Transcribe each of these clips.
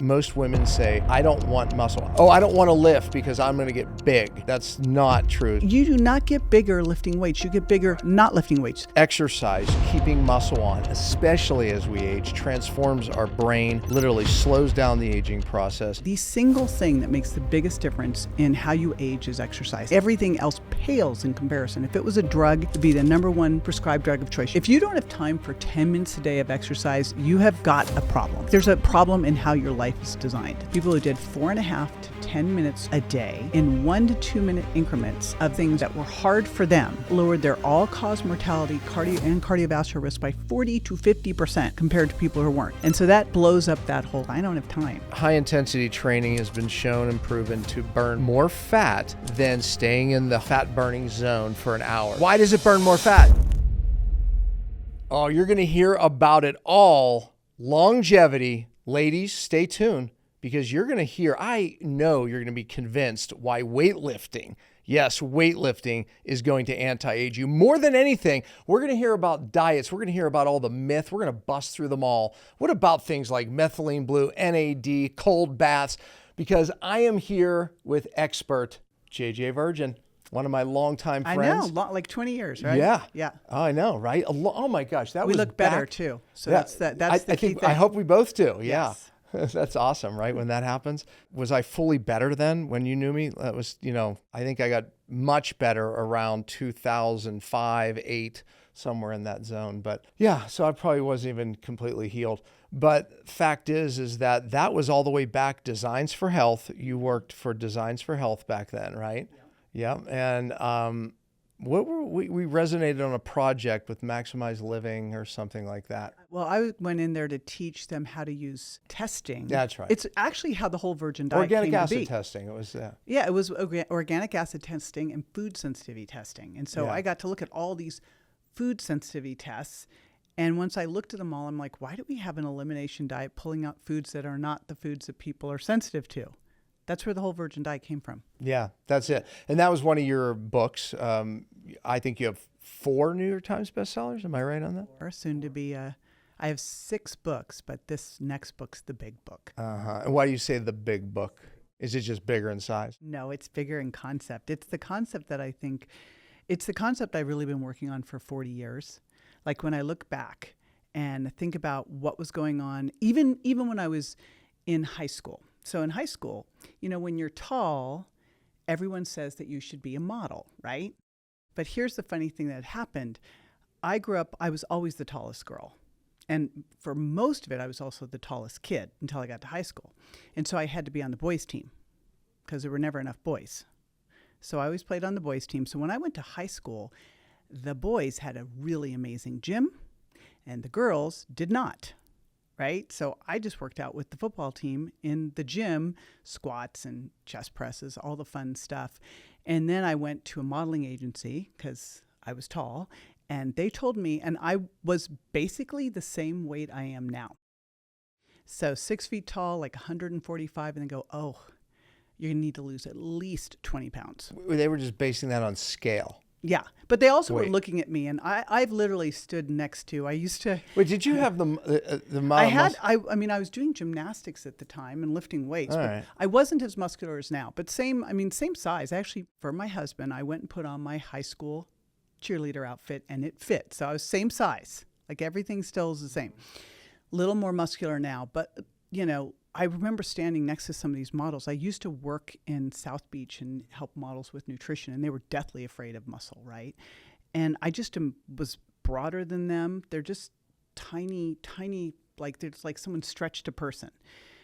most women say, I don't want muscle. Oh, I don't want to lift because I'm going to get big. That's not true. You do not get bigger lifting weights. You get bigger not lifting weights. Exercise, keeping muscle on, especially as we age, transforms our brain, literally slows down the aging process. The single thing that makes the biggest difference in how you age is exercise. Everything else pales in comparison. If it was a drug, it'd be the #1 prescribed drug of choice. If you don't have time for 10 minutes a day of exercise, you have got a problem. There's a problem in how your life is designed. People who did 4.5 to 10 minutes a day in 1 to 2 minute increments of things that were hard for them lowered their all-cause mortality, and cardiovascular risk by 40 to 50% compared to people who weren't. And so that blows up that whole, I don't have time. High-intensity training has been shown and proven to burn more fat than staying in the fat-burning zone for an hour. Why does it burn more fat? Oh, you're going to hear about it all. Longevity. Ladies, stay tuned because you're going to hear, I know you're going to be convinced why weightlifting, yes, weightlifting is going to anti-age you. More than anything, we're going to hear about diets. We're going to hear about all the myth. We're going to bust through them all. What about things like methylene blue, NAD, cold baths? Because I am here with expert JJ Virgin, one of my longtime friends. I know, like 20 years, right? Yeah. Oh, I know, right? Oh my gosh, that we was look better back. Too. So Yeah. that's the key thing. I hope we both do. Yeah. Yes. That's awesome, right? When that happens. Was I fully better then when you knew me? That was, I think I got much better around 2005, 8, somewhere in that zone. But yeah, so I probably wasn't even completely healed. But fact is that was all the way back Designs for Health. You worked for Designs for Health back then, right? Yeah. And we resonated on a project with Maximize Living or something like that. Well, I went in there to teach them how to use testing. That's right. It's actually how the whole Virgin diet Organic came acid to be. testing. It was Yeah, it was organic acid testing and food sensitivity testing. And so Yeah. I got to look at all these food sensitivity tests. And once I looked at them all, I'm like, why do we have an elimination diet pulling out foods that are not the foods that people are sensitive to? That's where the whole Virgin diet came from. Yeah, that's it. And that was one of your books. I think you have 4 New York Times bestsellers. Am I right on that? Or soon to be, I have 6 books, but this next book's the big book. And why do you say the big book? Is it just bigger in size? No, it's bigger in concept. It's the concept that it's the concept I've really been working on for 40 years. Like when I look back and think about what was going on, even when I was in high school. So in high school, when you're tall, everyone says that you should be a model, right? But here's the funny thing that happened. I grew up, I was always the tallest girl. And for most of it, I was also the tallest kid until I got to high school. And so I had to be on the boys' team because there were never enough boys. So I always played on the boys' team. So when I went to high school, the boys had a really amazing gym and the girls did not. Right? So I just worked out with the football team in the gym, squats and chest presses, all the fun stuff. And then I went to a modeling agency because I was tall. And they told me, and I was basically the same weight I am now. So 6 feet tall, like 145, and they go, oh, you're going to need to lose at least 20 pounds. They were just basing that on scale. Yeah, but they also were looking at me, and I've literally stood next to. I used to. Wait, did you have the model? I mean, I was doing gymnastics at the time and lifting weights. But right. I wasn't as muscular as now, but same size. Actually, for my husband, I went and put on my high school cheerleader outfit, and it fit. So I was same size. Like everything still is the same. Little more muscular now, but I remember standing next to some of these models. I used to work in South Beach and help models with nutrition, and they were deathly afraid of muscle, right? And I just was broader than them. They're just tiny, like there's like someone stretched a person.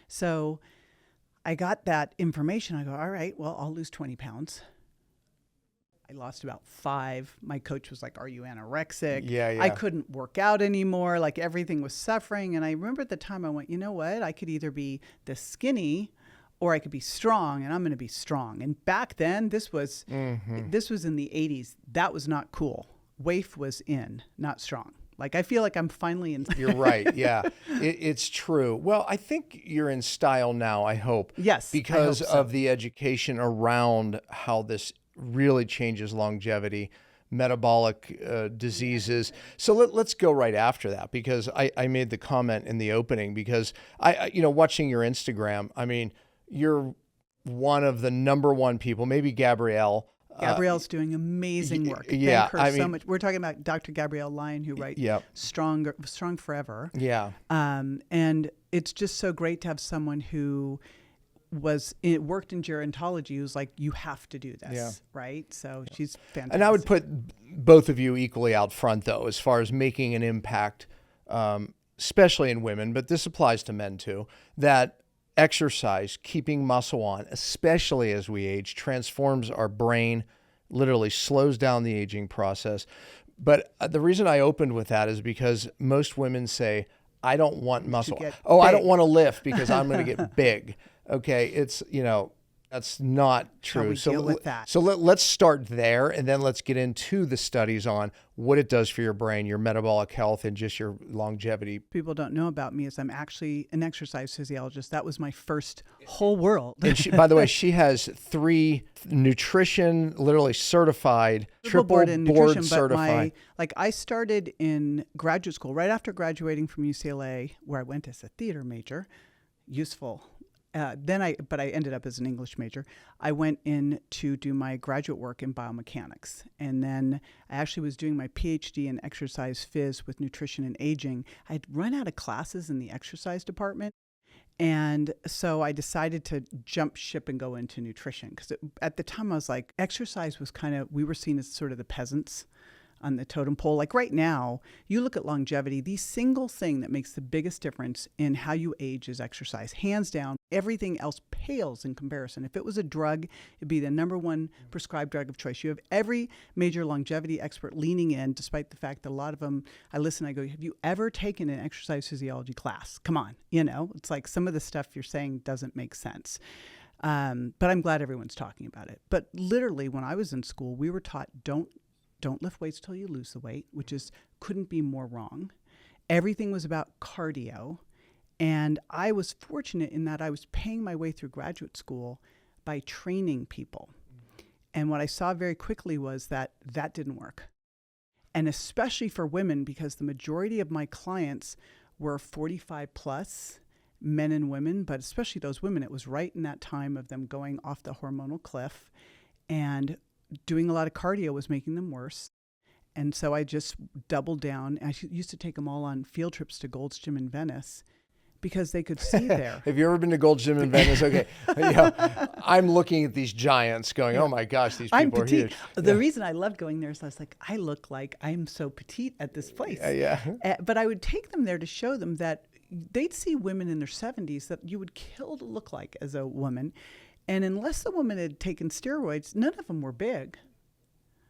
So I got that information. I go, all right, well, I'll lose 20 pounds. I lost about 5. My coach was like, are you anorexic? Yeah. I couldn't work out anymore. Like everything was suffering. And I remember at the time I went, you know what? I could either be this skinny or I could be strong, and I'm going to be strong. And back then, this was in the 80s. That was not cool. Waif was in, not strong. Like, I feel like I'm finally in. You're right. Yeah, it's true. Well, I think you're in style now, I hope. Yes. Because of the education around how this really changes longevity. metabolic diseases. So let's go right after that, because I made the comment in the opening, because watching your Instagram, I mean, you're one of the number one people, maybe Gabrielle. Gabrielle's doing amazing work. Yeah, Thank her so much. We're talking about Dr. Gabrielle Lyon, who writes Strong Forever. Yeah. And it's just so great to have someone who worked in gerontology who's like, you have to do this, right? So she's fantastic. And I would put both of you equally out front, though, as far as making an impact, especially in women, but this applies to men too, that exercise, keeping muscle on, especially as we age, transforms our brain, literally slows down the aging process. But the reason I opened with that is because most women say, I don't want muscle. I don't want to lift because I'm going to get big. Okay. It's, that's not true. So deal with that. So let's start there, and then let's get into the studies on what it does for your brain, your metabolic health, and just your longevity. People don't know about me is I'm actually an exercise physiologist. That was my first whole world. And by the way, she has 3 nutrition, literally certified, triple board certified. I started in graduate school right after graduating from UCLA, where I went as a theater major. Useful. But I ended up as an English major. I went in to do my graduate work in biomechanics. And then I actually was doing my PhD in exercise phys with nutrition and aging. I'd run out of classes in the exercise department. And so I decided to jump ship and go into nutrition. Because at the time I was like, exercise was we were seen as sort of the peasants on the totem pole. Like right now, you look at longevity, the single thing that makes the biggest difference in how you age is exercise. Hands down, everything else pales in comparison. If it was a drug, it'd be the number one prescribed drug of choice. You have every major longevity expert leaning in, despite the fact that a lot of them, I listen, I go, have you ever taken an exercise physiology class? Come on. It's like some of the stuff you're saying doesn't make sense. But I'm glad everyone's talking about it. But literally, when I was in school, we were taught, don't lift weights till you lose the weight, which couldn't be more wrong. Everything was about cardio. And I was fortunate in that I was paying my way through graduate school by training people. And what I saw very quickly was that didn't work. And especially for women, because the majority of my clients were 45 plus, men and women, but especially those women, it was right in that time of them going off the hormonal cliff. And doing a lot of cardio was making them worse. And so I just doubled down. I used to take them all on field trips to Gold's Gym in Venice because they could see there. Have you ever been to Gold's Gym in Venice? Okay. I'm looking at these giants going, oh my gosh, these people are huge. The reason I loved going there is I was like, I look like I'm so petite at this place. But I would take them there to show them that they'd see women in their 70s that you would kill to look like as a woman. And unless the woman had taken steroids, none of them were big.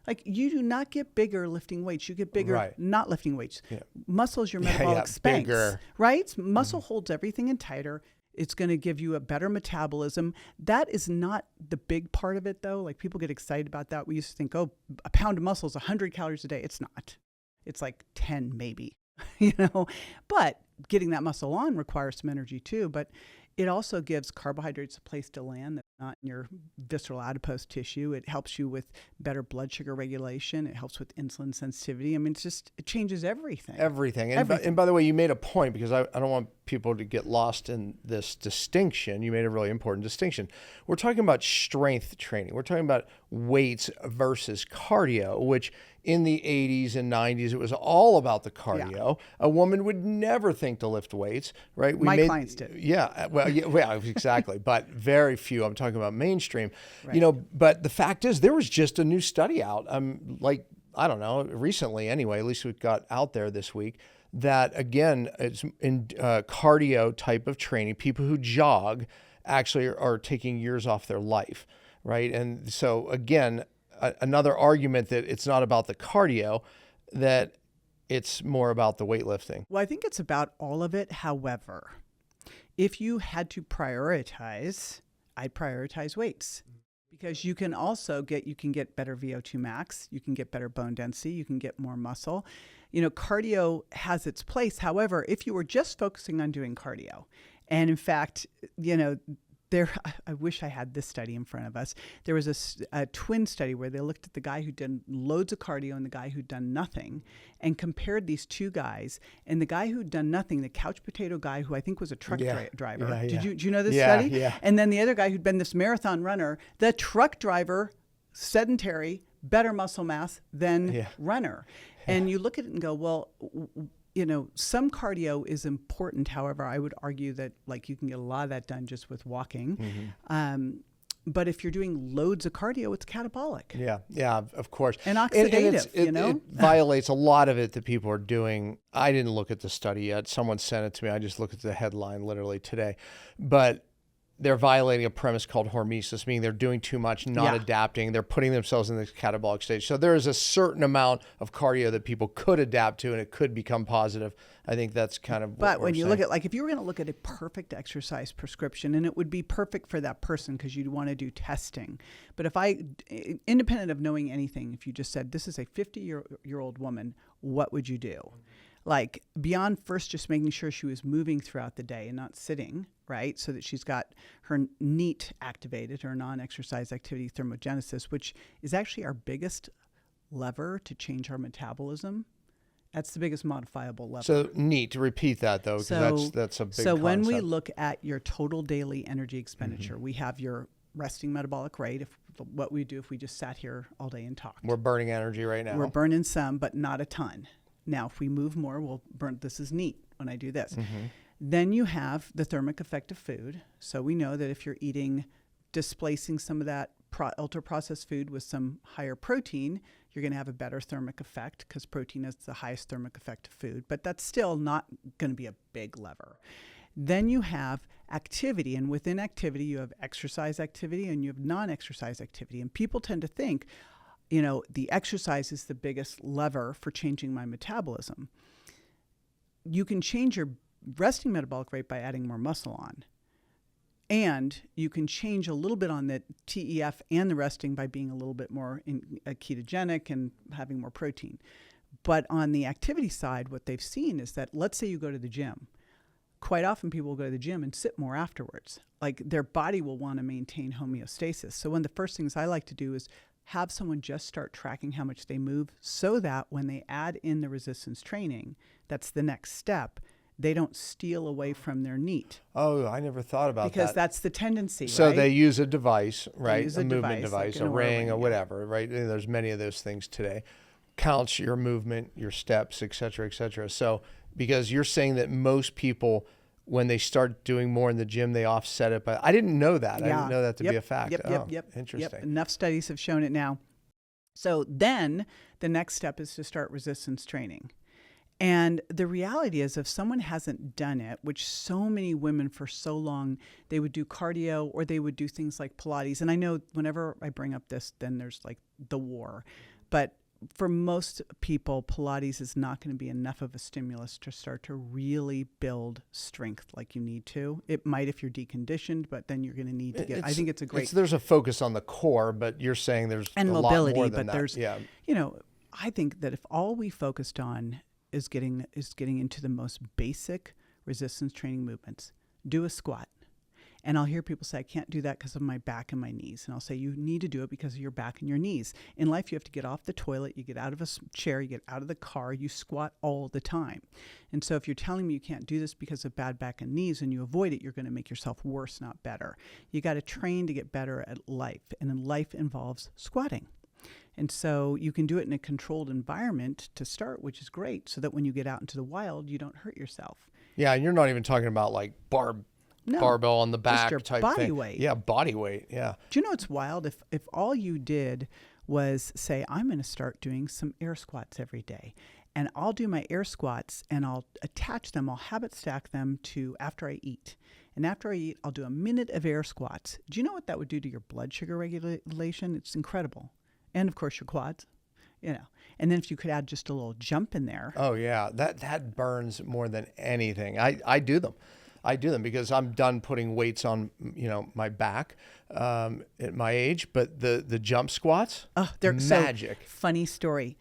Like, you do not get bigger lifting weights. You get bigger not lifting weights. Yeah. Muscle is your metabolic Spanx, bigger. Right? Muscle holds everything in tighter. It's going to give you a better metabolism. That is not the big part of it, though. Like, people get excited about that. We used to think, a pound of muscle is 100 calories a day. It's not. It's like 10 maybe, But getting that muscle on requires some energy, too. But it also gives carbohydrates a place to land that's not in your visceral adipose tissue. It helps you with better blood sugar regulation. It helps with insulin sensitivity. I mean, it changes everything. Everything. And by the way, you made a point, because I don't want people to get lost in this distinction. You made a really important distinction. We're talking about strength training. We're talking about weights versus cardio, which in the 80s and 90s, it was all about the cardio. Yeah. A woman would never think to lift weights, right? My clients did. Yeah, well, exactly. But very few. I'm talking about mainstream. Right. But the fact is, there was just a new study out, I don't know, recently anyway, at least it got out there this week, that again, it's in cardio type of training, people who jog actually are taking years off their life, right? And so again, another argument that it's not about the cardio, that it's more about the weightlifting. Well, I think it's about all of it. However, if you had to prioritize, I'd prioritize weights, because you can also get better VO2 max, you can get better bone density, you can get more muscle. Cardio has its place. However, if you were just focusing on doing cardio, and in fact, I wish I had this study in front of us. There was a twin study where they looked at the guy who'd done loads of cardio and the guy who'd done nothing, and compared these two guys. And the guy who'd done nothing, the couch potato guy, who I think was a truck driver. Do you know this study? Yeah. And then the other guy who'd been this marathon runner, the truck driver, sedentary, better muscle mass than runner. And you look at it and go, well, some cardio is important. However, I would argue that like you can get a lot of that done just with walking. But if you're doing loads of cardio, it's catabolic. Yeah, of course. And oxidative, it violates a lot of it that people are doing. I didn't look at the study yet. Someone sent it to me. I just looked at the headline literally today. But they're violating a premise called hormesis, meaning they're doing too much, not adapting. They're putting themselves in this catabolic stage. So there is a certain amount of cardio that people could adapt to, and it could become positive. I think that's kind of what But we're when you saying. look at, like, if you were going to look at a perfect exercise prescription, and it would be perfect for that person because you'd want to do testing. But if independent of knowing anything, if you just said, this is a 50-year-old woman, what would you do? Like, beyond first just making sure she was moving throughout the day and not sitting, right? So that she's got her NEAT activated, her non-exercise activity thermogenesis, which is actually our biggest lever to change our metabolism. That's the biggest modifiable lever. So neat to repeat that though, because that's a big So when we concept. look at your total daily energy expenditure, we have your resting metabolic rate. What we do if we just sat here all day and talked. We're burning energy right now. We're burning some, but not a ton. Now, if we move more, we'll burn. This is neat when I do this. Then you have the thermic effect of food. So we know that if you're eating, displacing some of that ultra-processed food with some higher protein, you're going to have a better thermic effect because protein is the highest thermic effect of food. But that's still not going to be a big lever. Then you have activity, and within activity, you have exercise activity and you have non-exercise activity. And people tend to think, the exercise is the biggest lever for changing my metabolism. You can change your resting metabolic rate by adding more muscle on. And you can change a little bit on the TEF and the resting by being a little bit more ketogenic and having more protein. But on the activity side, what they've seen is that, let's say you go to the gym. Quite often people will go to the gym and sit more afterwards. Like, their body will want to maintain homeostasis. So one of the first things I like to do is have someone just start tracking how much they move so that when they add in the resistance training, that's the next step, they don't steal away from their NEAT. Oh, I never thought about that. Because that's the tendency, So right? they use a device, right? Use a movement device, like a ring, or whatever, right? And there's many of those things today. Counts your movement, your steps, et cetera, et cetera. So because you're saying that most people, when they start doing more in the gym, they offset it. But I didn't know that. I didn't know that to be a fact. Yep. Interesting. Enough studies have shown it now. So then the next step is to start resistance training. And the reality is, if someone hasn't done it, which so many women for so long, they would do cardio or they would do things like Pilates. And I know whenever I bring up this, then there's like the war. But for most people, Pilates is not going to be enough of a stimulus to start to really build strength like you need to. It might if you're deconditioned, but then you're going to need to get, I think it's a great. There's a focus on the core, but you're saying there's and a mobility, lot more than but that. there's, I think that if all we focused on is getting into the most basic resistance training movements, do a squat. And I'll hear people say, I can't do that because of my back and my knees. And I'll say, you need to do it because of your back and your knees. In life, you have to get off the toilet, you get out of a chair, you get out of the car, you squat all the time. And so if you're telling me you can't do this because of bad back and knees and you avoid it, you're going to make yourself worse, not better. You got to train to get better at life. And then life involves squatting. And so you can do it in a controlled environment to start, which is great, so that when you get out into the wild, you don't hurt yourself. Yeah, and you're not even talking about like barbell on the back your type body thing. weight. Yeah, body weight. Yeah. Do you know what's wild? If all you did was say, I'm going to start doing some air squats every day, and I'll do my air squats and I'll attach them, I'll habit stack them to after I eat. And after I eat, I'll do a minute of air squats. Do you know what that would do to your blood sugar regulation? It's incredible. And of course your quads, And then if you could add just a little jump in there. Oh yeah, that burns more than anything. I do them. I do them because I'm done putting weights on, my back at my age. But the jump squats, they're magic. So, funny story.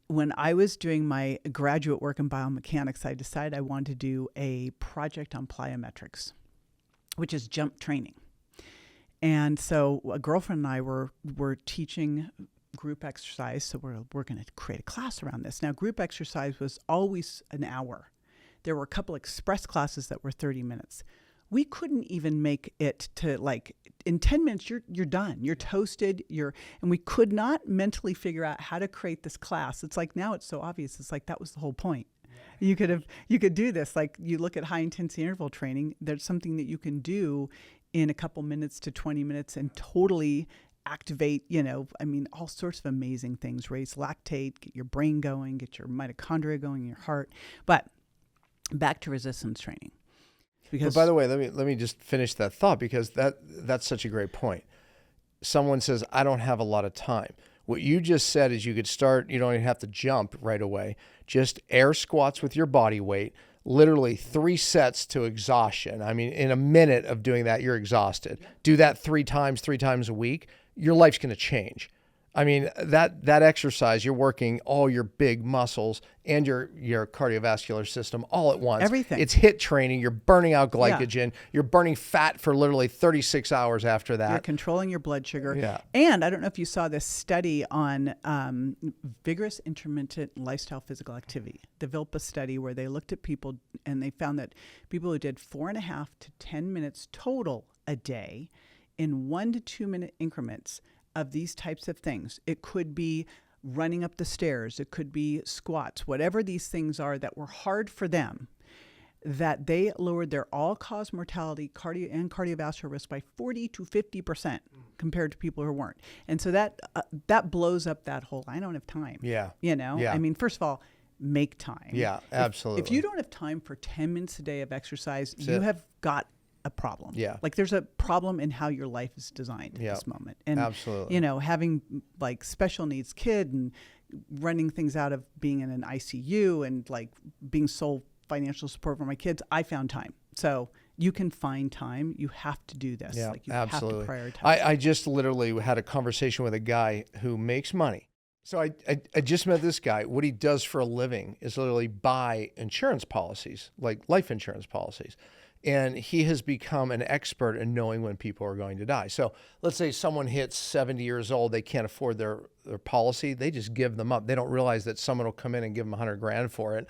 When I was doing my graduate work in biomechanics, I decided I wanted to do a project on plyometrics, which is jump training. And so a girlfriend and I were teaching group exercise. So we're going to create a class around this. Now, group exercise was always an hour. There were a couple express classes that were 30 minutes. We couldn't even make it to like in 10 minutes, you're done. You're toasted. And we could not mentally figure out how to create this class. It's like now it's so obvious. It's like that was the whole point. You could do this. Like you look at high intensity interval training, there's something that you can do in a couple minutes to 20 minutes and totally activate, all sorts of amazing things, raise lactate, get your brain going, get your mitochondria going in your heart. But back to resistance training. But by the way, let me just finish that thought, because that's such a great point. Someone says, I don't have a lot of time. What you just said is you could start, you don't even have to jump right away. Just air squats with your body weight, literally 3 sets to exhaustion. I mean, in a minute of doing that, you're exhausted. Do that 3 times a week. Your life's going to change. I mean, that exercise, you're working all your big muscles and your cardiovascular system all at once. Everything. It's HIIT training. You're burning out glycogen. Yeah. You're burning fat for literally 36 hours after that. You're controlling your blood sugar. Yeah. And I don't know if you saw this study on vigorous intermittent lifestyle physical activity, the VILPA study, where they looked at people and they found that people who did 4.5 to 10 minutes total a day in 1 to 2 minute increments of these types of things. It could be running up the stairs. It could be squats, whatever these things are that were hard for them, that they lowered their all-cause mortality, and cardiovascular risk by 40 to 50% compared to people who weren't. And so that blows up that whole, I don't have time. Yeah. I mean, first of all, make time. Yeah, absolutely. If you don't have time for 10 minutes a day of exercise, you have got a problem. Yeah. Like there's a problem in how your life is designed at this moment. And, absolutely. Having like special needs kid and running things out of being in an ICU and like being sole financial support for my kids, I found time. So you can find time. You have to do this. Yeah, like you absolutely. have to prioritize. I just literally had a conversation with a guy who makes money. So I just met this guy. What he does for a living is literally buy insurance policies, like life insurance policies. And he has become an expert in knowing when people are going to die. So let's say someone hits 70 years old, they can't afford their policy. They just give them up. They don't realize that someone will come in and give them $100,000 for it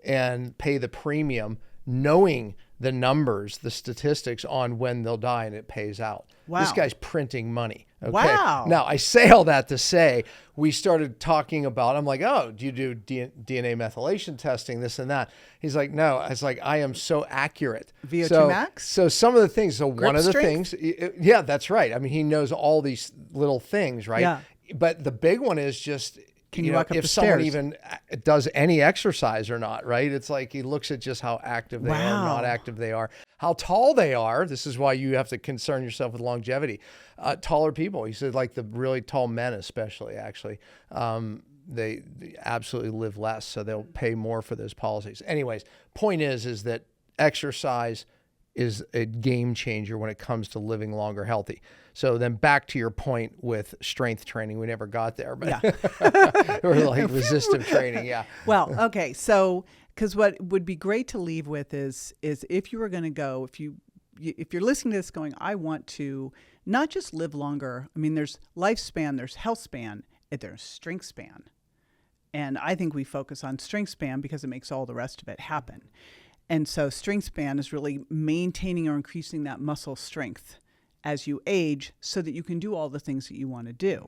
and pay the premium, knowing the numbers, the statistics on when they'll die, and it pays out. Wow. This guy's printing money. Okay? Wow. Now, I say all that to say, we started talking about, I'm like, oh, do you do DNA methylation testing, this and that? He's like, no. I was like, I am so accurate. VO2 max? So some of the things, one of the strength? things, yeah, that's right. I mean, he knows all these little things, right? Yeah. But the big one is just, Can you walk up if the someone stairs? even does any exercise or not, right? It's like he looks at just how active they are, not active they are, how tall they are. This is why you have to concern yourself with longevity. Taller people, he said, like the really tall men especially, actually, they absolutely live less, so they'll pay more for those policies. Anyways, point is that exercise is a game changer when it comes to living longer healthy. So then back to your point with strength training, we never got there, but Yeah. or like resistive training. Yeah. Well, okay. So, because what would be great to leave with is if you were going to go, if you're listening to this going, I want to not just live longer. I mean, there's lifespan, there's health span, and there's strength span. And I think we focus on strength span because it makes all the rest of it happen. And so strength span is really maintaining or increasing that muscle strength as you age so that you can do all the things that you want to do.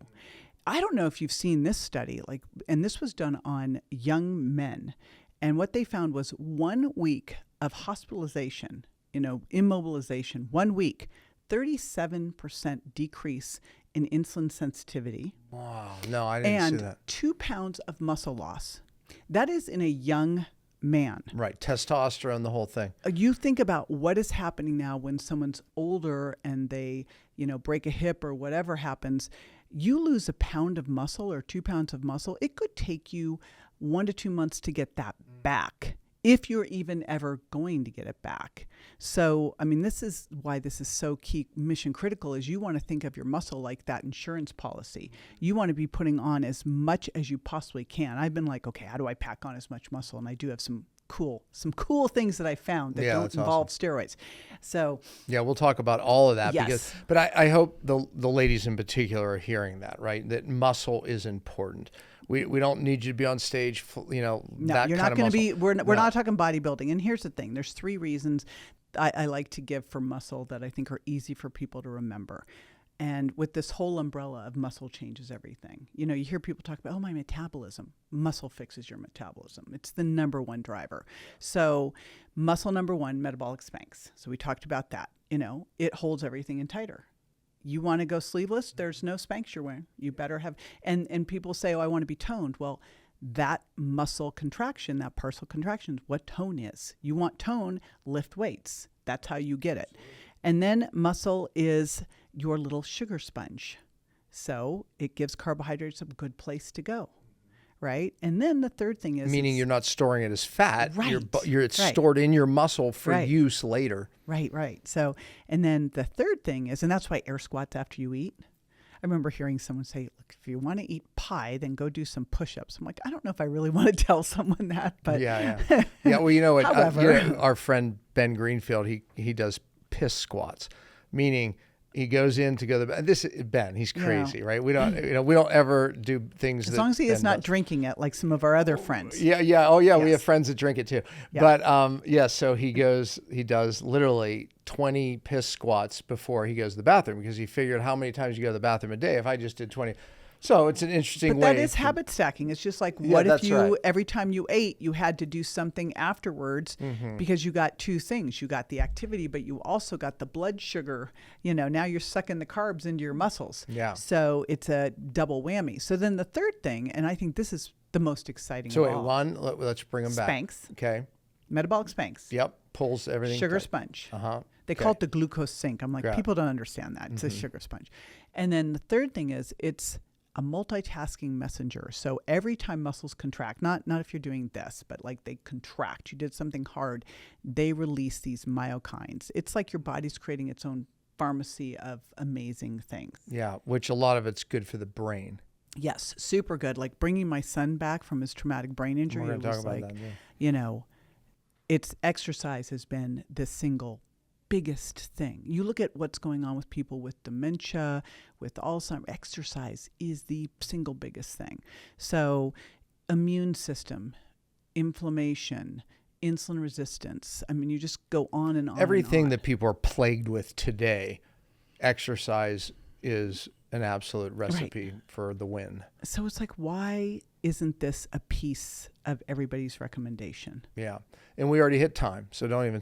I don't know if you've seen this study, and this was done on young men. And what they found was 1 week of hospitalization, immobilization, 1 week, 37% decrease in insulin sensitivity. Wow. No, I didn't see that. And 2 pounds of muscle loss. That is in a young man. Right. Testosterone, the whole thing. You think about what is happening now when someone's older and they, break a hip or whatever happens. You lose a pound of muscle or 2 pounds of muscle. It could take you 1 to 2 months to get that back, if you're even ever going to get it back. So, I mean, this is why this is so key, mission critical, is you want to think of your muscle like that insurance policy. You want to be putting on as much as you possibly can. I've been like, okay, how do I pack on as much muscle? And I do have some some cool things that I found that don't involve steroids. So yeah, we'll talk about all of that. Yes. But I hope the ladies in particular are hearing that, right? That muscle is important. We don't need you to be on stage, No, that you're kind not of going to muscle. be. We're not talking bodybuilding. And here's the thing: there's 3 reasons I like to give for muscle that I think are easy for people to remember. And with this whole umbrella of muscle changes everything. You hear people talk about, my metabolism. Muscle fixes your metabolism. It's the number 1 driver. So muscle number 1, metabolic Spanx. So we talked about that. It holds everything in tighter. You want to go sleeveless? There's no Spanx you're wearing. You better have, and people say, I want to be toned. Well, that muscle contraction, that partial contraction is what tone is. You want tone, lift weights. That's how you get it. And then muscle is your little sugar sponge. So it gives carbohydrates a good place to go, right? And then the third thing is... Meaning you're not storing it as fat. Right. It's stored in your muscle for Right. use later. Right. So, and then the third thing is, and that's why air squats after you eat. I remember hearing someone say, look, if you want to eat pie, then go do some push-ups. I'm like, I don't know if I really want to tell someone that, but... Yeah. Well, you know what? However... our friend Ben Greenfield, he does piss squats, meaning he goes in to go to the this Ben, he's crazy, right? We don't ever do things as long as he is not drinking it like some of our other friends. Yeah. Yes. We have friends that drink it too. Yeah. But so he does literally 20 piss squats before he goes to the bathroom, because he figured how many times you go to the bathroom a day if I just did 20. So it's an interesting way. But that is habit stacking. It's just like, what if every time you ate, you had to do something afterwards because you got 2 things. You got the activity, but you also got the blood sugar. Now you're sucking the carbs into your muscles. Yeah. So it's a double whammy. So then the third thing, and I think this is the most exciting So of wait, all. let's bring them back. Spanx. Okay. Metabolic Spanx. Yep. Pulls everything. Sugar sponge. Uh-huh. They call it the glucose sink. I'm like, Got it. people don't understand that. It's a sugar sponge. And then the third thing is it's a multitasking messenger. So every time muscles contract, not if you're doing this, but like they contract, you did something hard, they release these myokines. It's like your body's creating its own pharmacy of amazing things. Yeah, which a lot of it's good for the brain. Yes, super good. Like bringing my son back from his traumatic brain injury. We're going to talk about like, that. It's exercise has been the single biggest thing. You look at what's going on with people with dementia, with Alzheimer's, exercise is the single biggest thing. So immune system, inflammation, insulin resistance. I mean, you just go on and on. Everything and on. that people are plagued with today, exercise is an absolute recipe for the win. So it's like, why isn't this a piece of everybody's recommendation? Yeah. And we already hit time, so don't even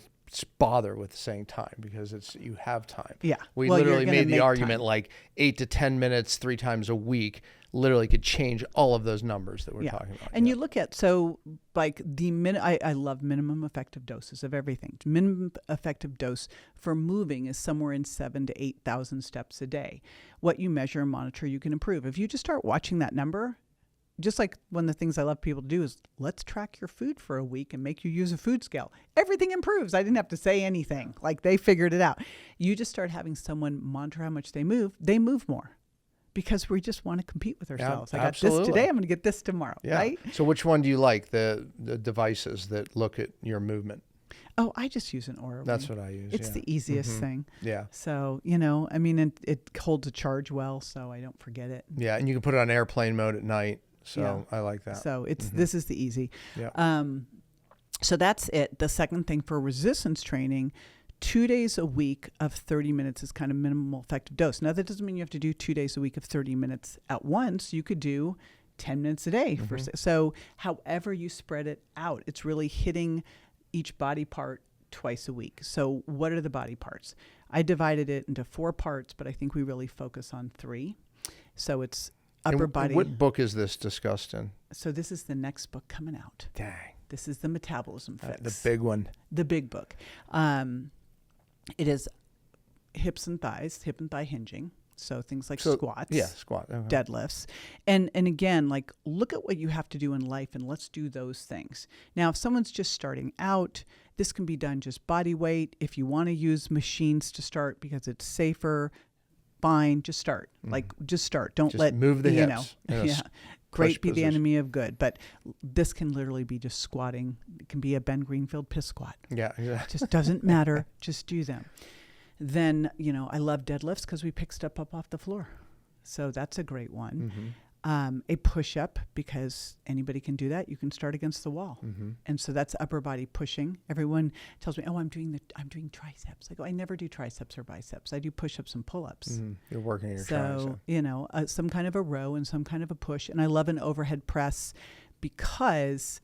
bother with saying time, because you have time. Yeah. We Well, literally you're gonna made the make argument time. like 8 to 10 minutes, 3 times a week, literally could change all of those numbers that we're talking about. And you look at, so like I love minimum effective doses of everything. Minimum effective dose for moving is somewhere in 7,000 to 8,000 steps a day. What you measure and monitor, you can improve. If you just start watching that number, just like one of the things I love people to do is let's track your food for a week and make you use a food scale. Everything improves. I didn't have to say anything. Like they figured it out. You just start having someone monitor how much they move more. Because we just want to compete with ourselves. I got absolutely. this today, I'm going to get this tomorrow, right? So which one do you like, the devices that look at your movement? Oh, I just use an Aura Ring. That's what I use. It's the easiest thing. Yeah. So, I mean, it holds a charge well, so I don't forget it. Yeah, and you can put it on airplane mode at night. So I like that. So this is the easy. Yeah. So that's it. The second thing for resistance training, 2 days a week of 30 minutes is kind of minimal effective dose. Now, that doesn't mean you have to do 2 days a week of 30 minutes at once. You could do 10 minutes a day. So however you spread it out, it's really hitting each body part twice a week. So what are the body parts? I divided it into 4 parts, but I think we really focus on 3. So it's upper body. What book is this discussed in? So this is the next book coming out. Dang. This is the Metabolism Fix. The big one. The big book. It is hips and thighs, hip and thigh hinging. So things like squats. Yeah, squat. Okay. Deadlifts. And again, like look at what you have to do in life and let's do those things. Now, if someone's just starting out, this can be done just body weight. If you want to use machines to start because it's safer, fine. Just start. Like, just start. Don't Just let, move the you hips know, in a yeah. s- Great push be the position. enemy of good. But this can literally be just squatting. It can be a Ben Greenfield piss squat. Yeah. It just doesn't matter. Just do them. Then, I love deadlifts because we pick stuff up off the floor. So that's a great one. A push-up, because anybody can do that. You can start against the wall. And so that's upper body pushing. Everyone tells me, oh, I'm doing triceps. I go, I never do triceps or biceps. I do push-ups and pull-ups. You're working your So, tricep. some kind of a row and some kind of a push. And I love an overhead press because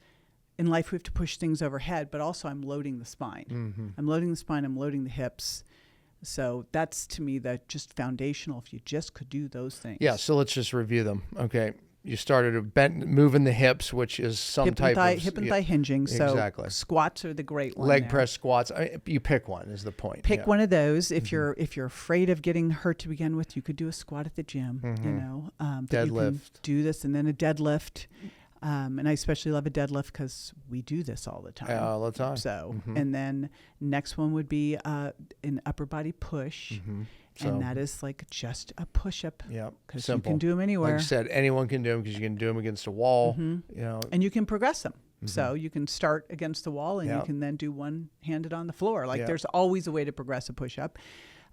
in life we have to push things overhead, but also I'm loading the spine. I'm loading the spine, I'm loading the hips. So that's, to me, the just foundational. If you just could do those things. Yeah. So let's just review them. Okay. You started moving the hips, which is some hip type and of hip and thigh hinging. So exactly. squats are the great one. Leg there. press squats. You pick one is the point. Pick Yeah. one of those. If you're afraid of getting hurt to begin with, you could do a squat at the gym. But you can Deadlift. do this, and then a deadlift. And I especially love a deadlift because we do this all the time. All the time. So, and then next one would be an upper body push. So, And that is like just a push-up. yeah, Because you simple. can do them anywhere. Like I said, anyone can do them because you can do them against a wall. And you can progress them. So you can start against the wall and Yeah. you can then do one-handed on the floor. Like Yeah. there's always a way to progress a push-up.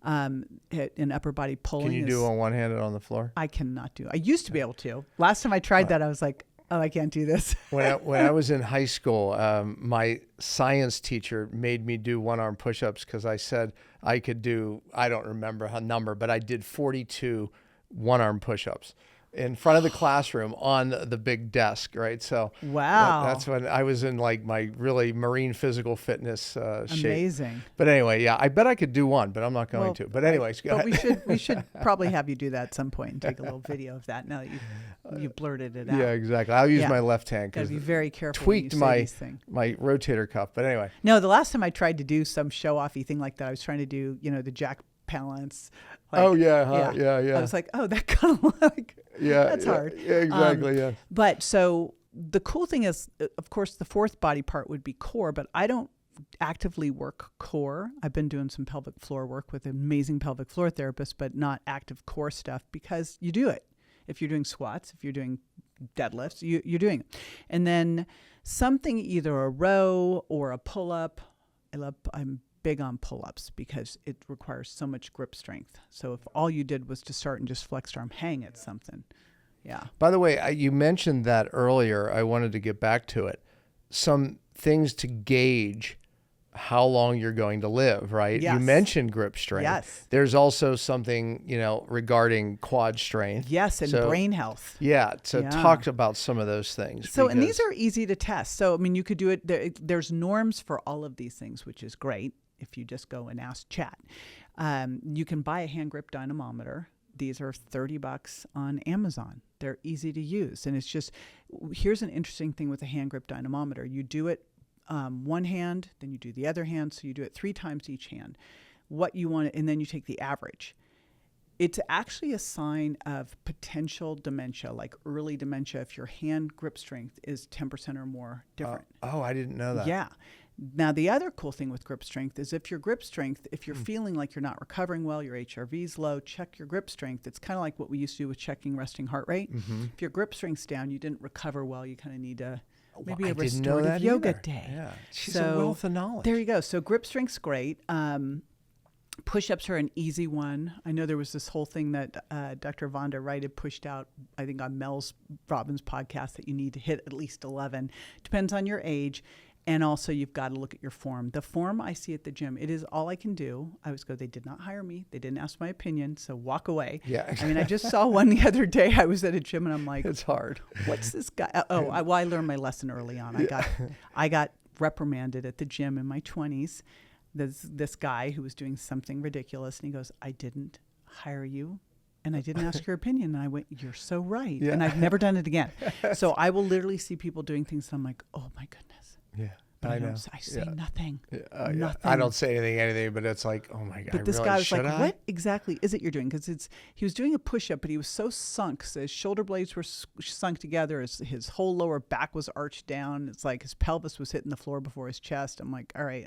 In upper body pulling. Can you do on one-handed on the floor? I cannot do. I used to be able to. Last time I tried that, I was like, oh, I can't do this. When I was in high school, my science teacher made me do one-arm push-ups because I said I could do, I don't remember a number, but I did 42 one-arm push-ups in front of the classroom on the big desk, right? So Wow. that's when I was in like my really marine physical fitness shape. Amazing. But anyway, yeah, I bet I could do one, but I'm not going Well, to. But anyways, go But ahead. we should probably have you do that at some point and take a little video of that now that you blurted it out. Yeah, exactly. I'll use Yeah. my left hand Got to because be very careful when you tweaked say these things. my rotator cuff. But anyway, No, the last time I tried to do some show-offy thing like that, I was trying to do, the jack palance. Like, oh yeah, yeah. I was like, oh, that kind of like, Yeah, that's yeah, hard. Yeah, exactly. Yeah. But so the cool thing is, of course, the fourth body part would be core, but I don't actively work core. I've been doing some pelvic floor work with an amazing pelvic floor therapist, but not active core stuff because you do it. If you're doing squats, if you're doing deadlifts, you're doing it. And then something, either a row or a pull-up. I'm big on pull-ups because it requires so much grip strength. So if all you did was to start and just flexed arm hang at something. Yeah. By the way, you mentioned that earlier. I wanted to get back to it. Some things to gauge how long you're going to live, right? Yes. You mentioned grip strength. Yes. There's also something, regarding quad strength. Yes, and So- brain health. Yeah. So Yeah. talk about some of those things. So, and these because- are easy to test. So, I mean, you could do it. There's norms for all of these things, which is great if you just go and ask chat. You can buy a hand grip dynamometer. These are $30 on Amazon. They're easy to use. And it's just, here's an interesting thing with a hand grip dynamometer. You do it one hand, then you do the other hand. So you do it 3 times each hand. What you want, and then you take the average. It's actually a sign of potential dementia, like early dementia, if your hand grip strength is 10% or more different. Oh, I didn't know that. Yeah. Now, the other cool thing with grip strength is if you're feeling like you're not recovering well, your HRV's low, check your grip strength. It's kind of like what we used to do with checking resting heart rate. If your grip strength's down, you didn't recover well, you kind of need a maybe I a didn't know restorative that yoga either. day. Yeah. She's So a wealth of knowledge. There you go. So grip strength's great. Push-ups are an easy one. I know there was this whole thing that Dr. Vonda Wright had pushed out, I think on Mel's Robbins podcast, that you need to hit at least 11. Depends on your age. And also you've got to look at your form. The form I see at the gym, it is all I can do. I always go, they did not hire me. They didn't ask my opinion. So walk away. Yeah. I mean, I just saw one the other day. I was at a gym and I'm like, It's hard. what's this guy? I learned my lesson early on. I got reprimanded at the gym in my 20s. This guy who was doing something ridiculous, and he goes, I didn't hire you, and I didn't ask your opinion. And I went, you're so right. Yeah. And I've never done it again. So I will literally see people doing things, and I'm like, oh my goodness. Yeah. But I know. say nothing. Yeah. Nothing. I don't say anything, but it's like, oh my God. But this really? guy was Should like, I? what exactly is it you're doing? Because he was doing a push-up, but he was so sunk. So his shoulder blades were sunk together. His whole lower back was arched down. It's like his pelvis was hitting the floor before his chest. I'm like, all right,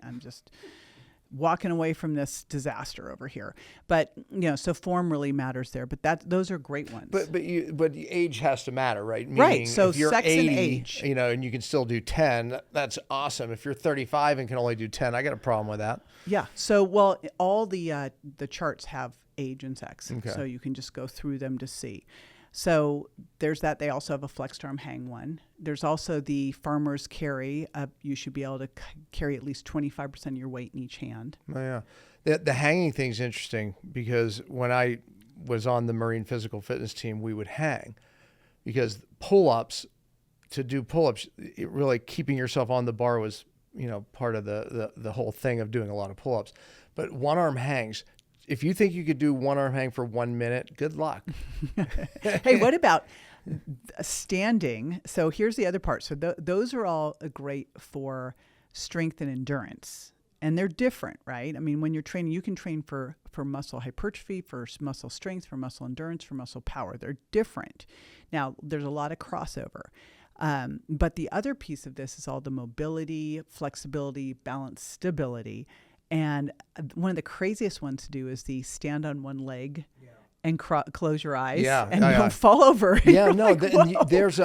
walking away from this disaster over here. But, so form really matters there. But those are great ones. But the age has to matter, right? Meaning right. So if you're sex 80, and age. And you can still do 10, that's awesome. If you're 35 and can only do 10, I got a problem with that. Yeah. So, well, all the charts have age and sex. Okay. So you can just go through them to see. So there's that. They also have a flexed arm hang one. There's also the farmer's carry. You should be able to carry at least 25% of your weight in each hand. Oh, yeah. The hanging thing's interesting because when I was on the Marine Physical Fitness team, we would hang because pull-ups, to do pull-ups, it really keeping yourself on the bar was, part of the whole thing of doing a lot of pull-ups. But one arm hangs. If you think you could do one arm hang for 1 minute, good luck. Hey, what about standing? So here's the other part. So those are all great for strength and endurance. And they're different, right? I mean, when you're training, you can train for muscle hypertrophy, for muscle strength, for muscle endurance, for muscle power. They're different. Now, there's a lot of crossover. But the other piece of this is all the mobility, flexibility, balance, stability. And one of the craziest ones to do is the stand on one leg and close your eyes and don't fall over. Yeah, no,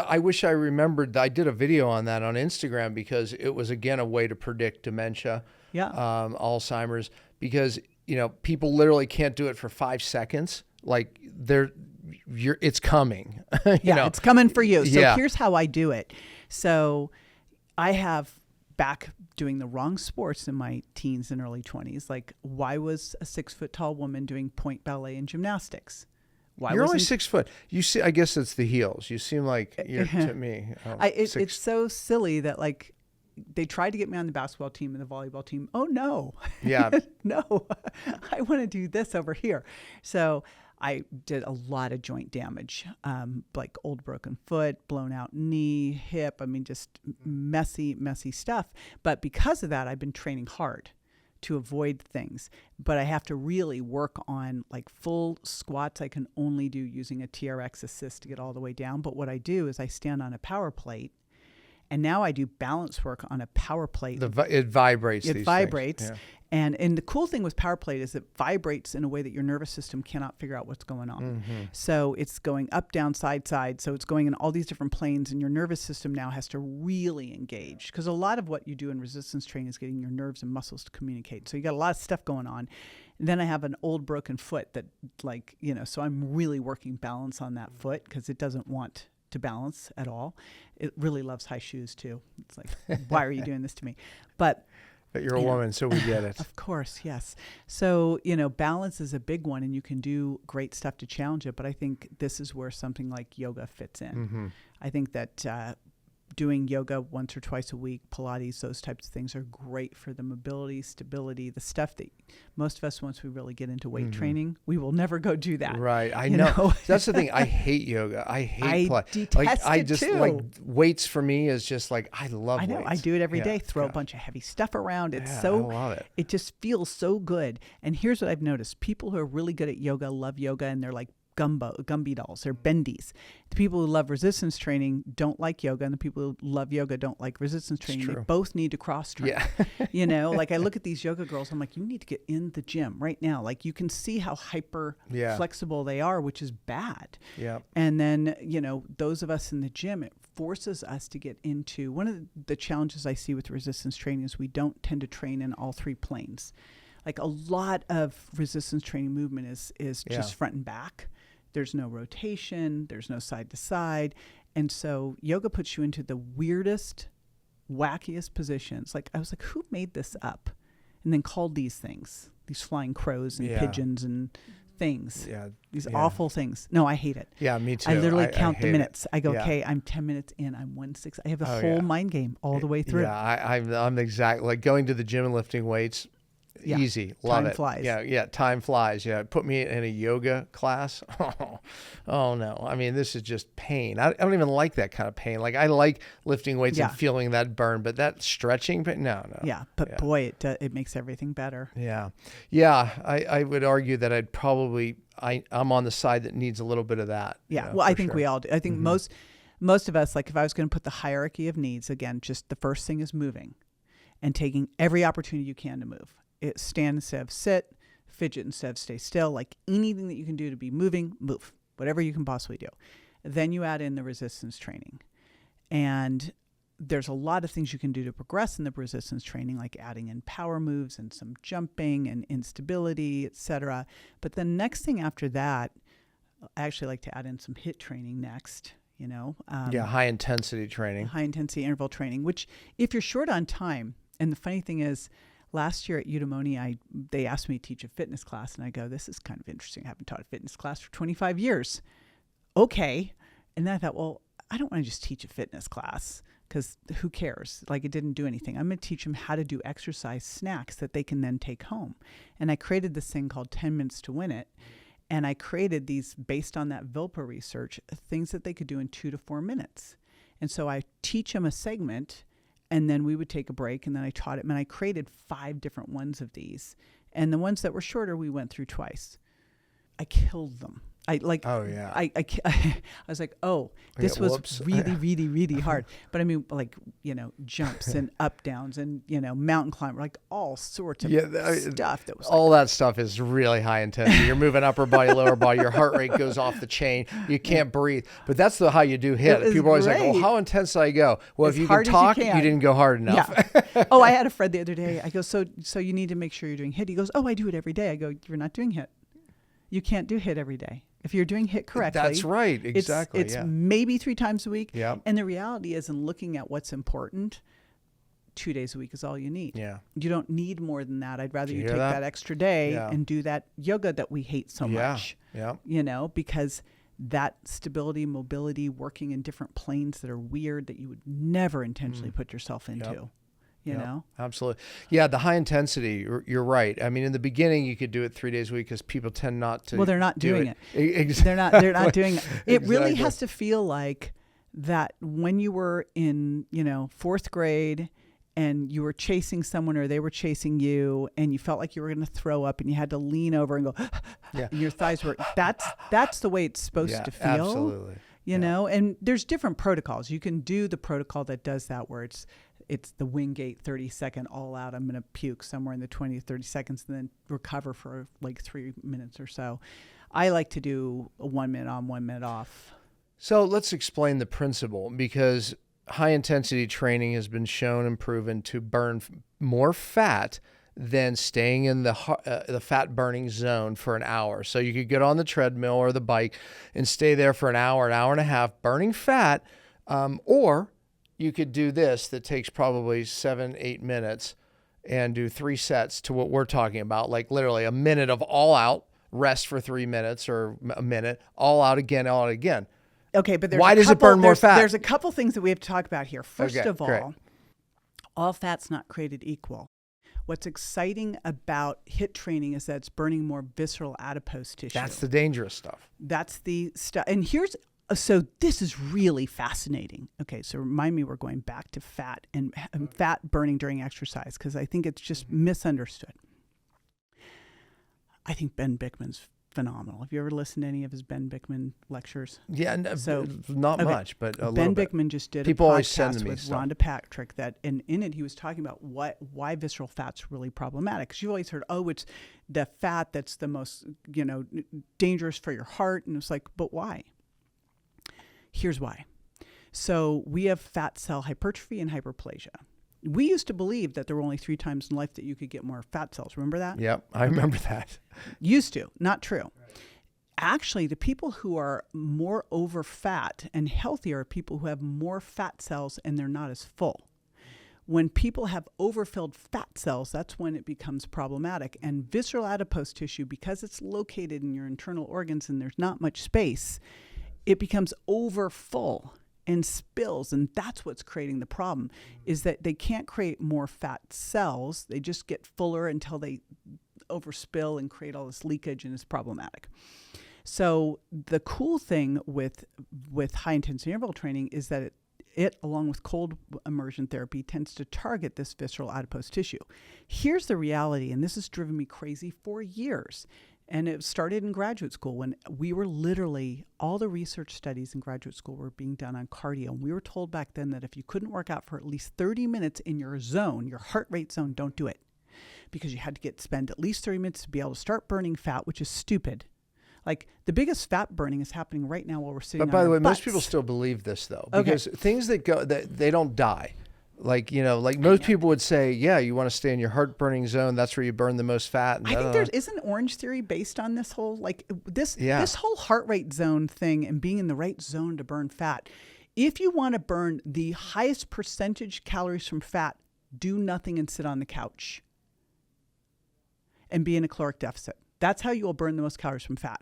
I wish I remembered, I did a video on that on Instagram because it was, again, a way to predict dementia, Alzheimer's, because, people literally can't do it for 5 seconds. Like it's coming. It's coming for you. So here's how I do it. So I have back doing the wrong sports in my teens and early 20s. Like, why was a 6 foot tall woman doing point ballet and gymnastics? You're only 6 foot. You see, I guess it's the heels. You seem like you're to me. It's so silly that like they tried to get me on the basketball team and the volleyball team. Oh no. Yeah. No, I want to do this over here. So I did a lot of joint damage, like old broken foot, blown out knee, hip. I mean, just messy, messy stuff. But because of that, I've been training hard to avoid things. But I have to really work on like full squats. I can only do using a TRX assist to get all the way down. But what I do is I stand on a power plate. And now I do balance work on a power plate. It vibrates. It vibrates. Yeah. And the cool thing with power plate is it vibrates in a way that your nervous system cannot figure out what's going on. Mm-hmm. So it's going up, down, side, side. So it's going in all these different planes, and your nervous system now has to really engage. Because a lot of what you do in resistance training is getting your nerves and muscles to communicate. So you got a lot of stuff going on. And then I have an old broken foot that so I'm really working balance on that foot because it doesn't want to balance at all. It really loves high shoes too. It's like, why are you doing this to me? But you're a woman, so we get it. Of course, yes. So, balance is a big one, and you can do great stuff to challenge it. But I think this is where something like yoga fits in. Mm-hmm. I think that doing yoga once or twice a week, Pilates, those types of things are great for the mobility, stability, the stuff that most of us, once we really get into weight training, we will never go do that. Right. I know. That's the thing. I hate yoga. I detest it too. Like weights for me is just like, I love weights. I know. I do it every day. Throw a bunch of heavy stuff around. It's I love it. It just feels so good. And here's what I've noticed. People who are really good at yoga love yoga, and they're like Gumby dolls. They're bendies. The people who love resistance training don't like yoga, and the people who love yoga don't like resistance training. They both need to cross train. Yeah. Like I look at these yoga girls, I'm like, you need to get in the gym right now. Like you can see how hyper flexible they are, which is bad. Yeah. And then, those of us in the gym, it forces us to get into one of the challenges I see with resistance training is we don't tend to train in all three planes. Like a lot of resistance training movement is just front and back. There's no rotation. There's no side to side. And so yoga puts you into the weirdest, wackiest positions. Like I was like, who made this up? And then called these things, these flying crows and pigeons and things. Yeah. These awful things. No, I hate it. Yeah, me too. I literally count the minutes. I go, okay, I'm 10 minutes in. I'm 1/6. I have a whole mind game all the way through. Yeah, I'm exactly like going to the gym and lifting weights. Yeah. Easy. Love time it. Flies. Yeah. Time flies. Yeah. Put me in a yoga class. Oh no. I mean, this is just pain. I don't even like that kind of pain. Like I like lifting weights and feeling that burn, but that stretching pain, no. Yeah. But boy, it makes everything better. Yeah. Yeah. I would argue that I'm on the side that needs a little bit of that. Yeah. Well, I think we all do. I think most of us, like if I was going to put the hierarchy of needs, again, just the first thing is moving and taking every opportunity you can to move. stand instead of sit, fidget instead of stay still, like anything that you can do to be moving, move, whatever you can possibly do. Then you add in the resistance training. And there's a lot of things you can do to progress in the resistance training, like adding in power moves and some jumping and instability, etc. But the next thing after that, I actually like to add in some HIIT training next, high intensity training. High intensity interval training, which if you're short on time, and the funny thing is, last year at Udemy, they asked me to teach a fitness class, and I go, this is kind of interesting. I haven't taught a fitness class for 25 years. Okay. And then I thought, well, I don't want to just teach a fitness class because who cares? Like, it didn't do anything. I'm going to teach them how to do exercise snacks that they can then take home. And I created this thing called 10 Minutes to Win It. And I created these, based on that Vilpa research, things that they could do in 2 to 4 minutes. And so I teach them a segment, and then we would take a break, and then I taught it. And I created 5 different ones of these. And the ones that were shorter, we went through twice. I killed them. I was like, this was really, really hard. But I mean, like, jumps and up downs and, mountain climb, like all sorts of stuff. That was all that stuff is really high intensity. You're moving upper body, lower body. Your heart rate goes off the chain. You can't breathe. But that's how you do HIIT. People are always like, well, how intense did I go? Well, if you can talk, you didn't go hard enough. Yeah. I had a friend the other day. I go, so you need to make sure you're doing HIIT. He goes, I do it every day. I go, you're not doing HIIT. You can't do HIIT every day. If you're doing HIIT correctly. That's right. Exactly. It's maybe 3 times a week. Yeah. And the reality is, in looking at what's important, 2 days a week is all you need. Yeah. You don't need more than that. I'd rather you take that extra day and do that yoga that we hate so much. Yeah. Because that stability, mobility, working in different planes that are weird that you would never intentionally put yourself into. Yep. You know? Absolutely. Yeah, the high intensity, you're right. I mean, in the beginning, you could do it 3 days a week because people tend not to. Well, they're not doing it. Exactly. They're not doing it. It really has to feel like that when you were in, 4th grade and you were chasing someone or they were chasing you and you felt like you were going to throw up and you had to lean over and go, and your thighs were, that's the way it's supposed to feel. Absolutely. You know, and there's different protocols. You can do the protocol that does that where it's the Wingate 30-second all out. I'm going to puke somewhere in the 20 to 30 seconds and then recover for like 3 minutes or so. I like to do a 1 minute on, 1 minute off. So let's explain the principle, because high intensity training has been shown and proven to burn more fat than staying in the fat burning zone for an hour. So you could get on the treadmill or the bike and stay there for an hour and a half burning fat, or you could do this that takes probably 7-8 minutes and do 3 sets to what we're talking about, like literally a minute of all out, rest for 3 minutes or a minute, all out again, all out again. Okay, but why does it burn more fat? There's a couple things that we have to talk about here. First of all fat's not created equal. What's exciting about HIIT training is that it's burning more visceral adipose tissue. That's the dangerous stuff. That's the stuff. And so this is really fascinating. Okay, so remind me, we're going back to fat and fat burning during exercise, because I think it's just misunderstood. I think Ben Bikman's phenomenal. Have you ever listened to any of his Ben Bikman lectures? Yeah, not much, but a Ben little bit. Bikman just did People a always send podcast me with stuff. Rhonda Patrick and in it he was talking about why visceral fat's really problematic. Because you've always heard, it's the fat that's the most dangerous for your heart, and it's like, but why? Here's why. So we have fat cell hypertrophy and hyperplasia. We used to believe that there were only 3 times in life that you could get more fat cells. Remember that? Yep, I remember that. Used to. Not true. Right. Actually, the people who are more over fat and healthier are people who have more fat cells and they're not as full. When people have overfilled fat cells, that's when it becomes problematic. And visceral adipose tissue, because it's located in your internal organs and there's not much space, it becomes overfull and spills, and that's what's creating the problem, is that they can't create more fat cells. They just get fuller until they overspill and create all this leakage, and it's problematic. So the cool thing with high-intensity interval training is that it, along with cold immersion therapy, tends to target this visceral adipose tissue. Here's the reality, and this has driven me crazy for years. And it started in graduate school when we were literally, all the research studies in graduate school were being done on cardio. And we were told back then that if you couldn't work out for at least 30 minutes in your zone, your heart rate zone, don't do it. because you had to spend at least 30 minutes to be able to start burning fat, which is stupid. Like the biggest fat burning is happening right now while we're sitting. But by the way, butts. most people still believe this though, Okay. because things that they don't die. Like, like most people would say, yeah, you want to stay in your heart burning zone. That's where you burn the most fat. And I think there isn't Orange Theory based on this whole, this whole heart rate zone thing and being in the right zone to burn fat. If you want to burn the highest percentage calories from fat, do nothing and sit on the couch and be in a caloric deficit. That's how you will burn the most calories from fat.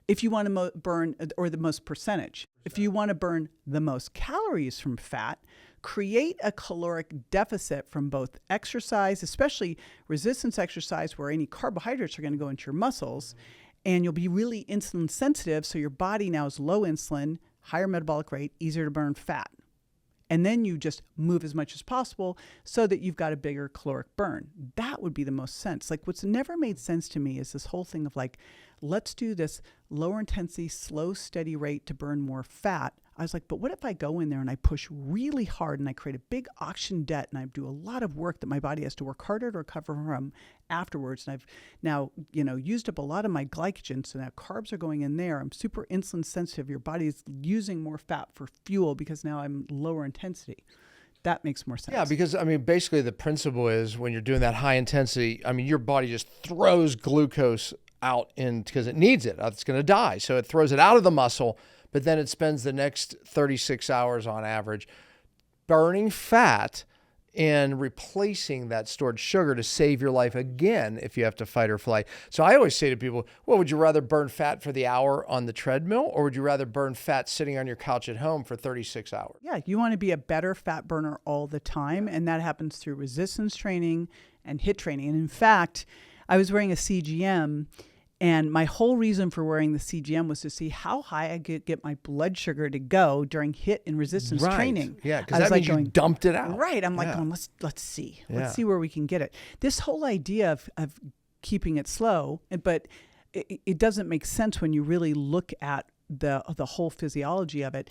If you want to burn, or the most percentage, if you want to burn the most calories from fat, create a caloric deficit from both exercise, especially resistance exercise, where any carbohydrates are going to go into your muscles, and you'll be really insulin sensitive. So your body now is low insulin, higher metabolic rate, easier to burn fat. And then you just move as much as possible so that you've got a bigger caloric burn. That would be the most sense. Like, what's never made sense to me is this whole thing of like, let's do this lower intensity, slow, steady rate to burn more fat. I was like, but what if I go in there and I push really hard and I create a big oxygen debt and I do a lot of work that my body has to work harder to recover from afterwards. And I've now, used up a lot of my glycogen. So now carbs are going in there. I'm super insulin sensitive. Your body is using more fat for fuel because now I'm lower intensity. That makes more sense. Yeah, because basically the principle is when you're doing that high intensity, your body just throws glucose out because it needs it. It's going to die. So it throws it out of the muscle, but then it spends the next 36 hours on average burning fat and replacing that stored sugar to save your life again if you have to fight or flight. So I always say to people, well, would you rather burn fat for the hour on the treadmill, or would you rather burn fat sitting on your couch at home for 36 hours? Yeah, you want to be a better fat burner all the time, and that happens through resistance training and HIIT training. And in fact, I was wearing a CGM, and my whole reason for wearing the CGM was to see how high I could get my blood sugar to go during HIIT and resistance training. Yeah, because that means you dumped it out. Right. I'm like, let's see. Let's see where we can get it. This whole idea of keeping it slow, but it doesn't make sense when you really look at the whole physiology of it.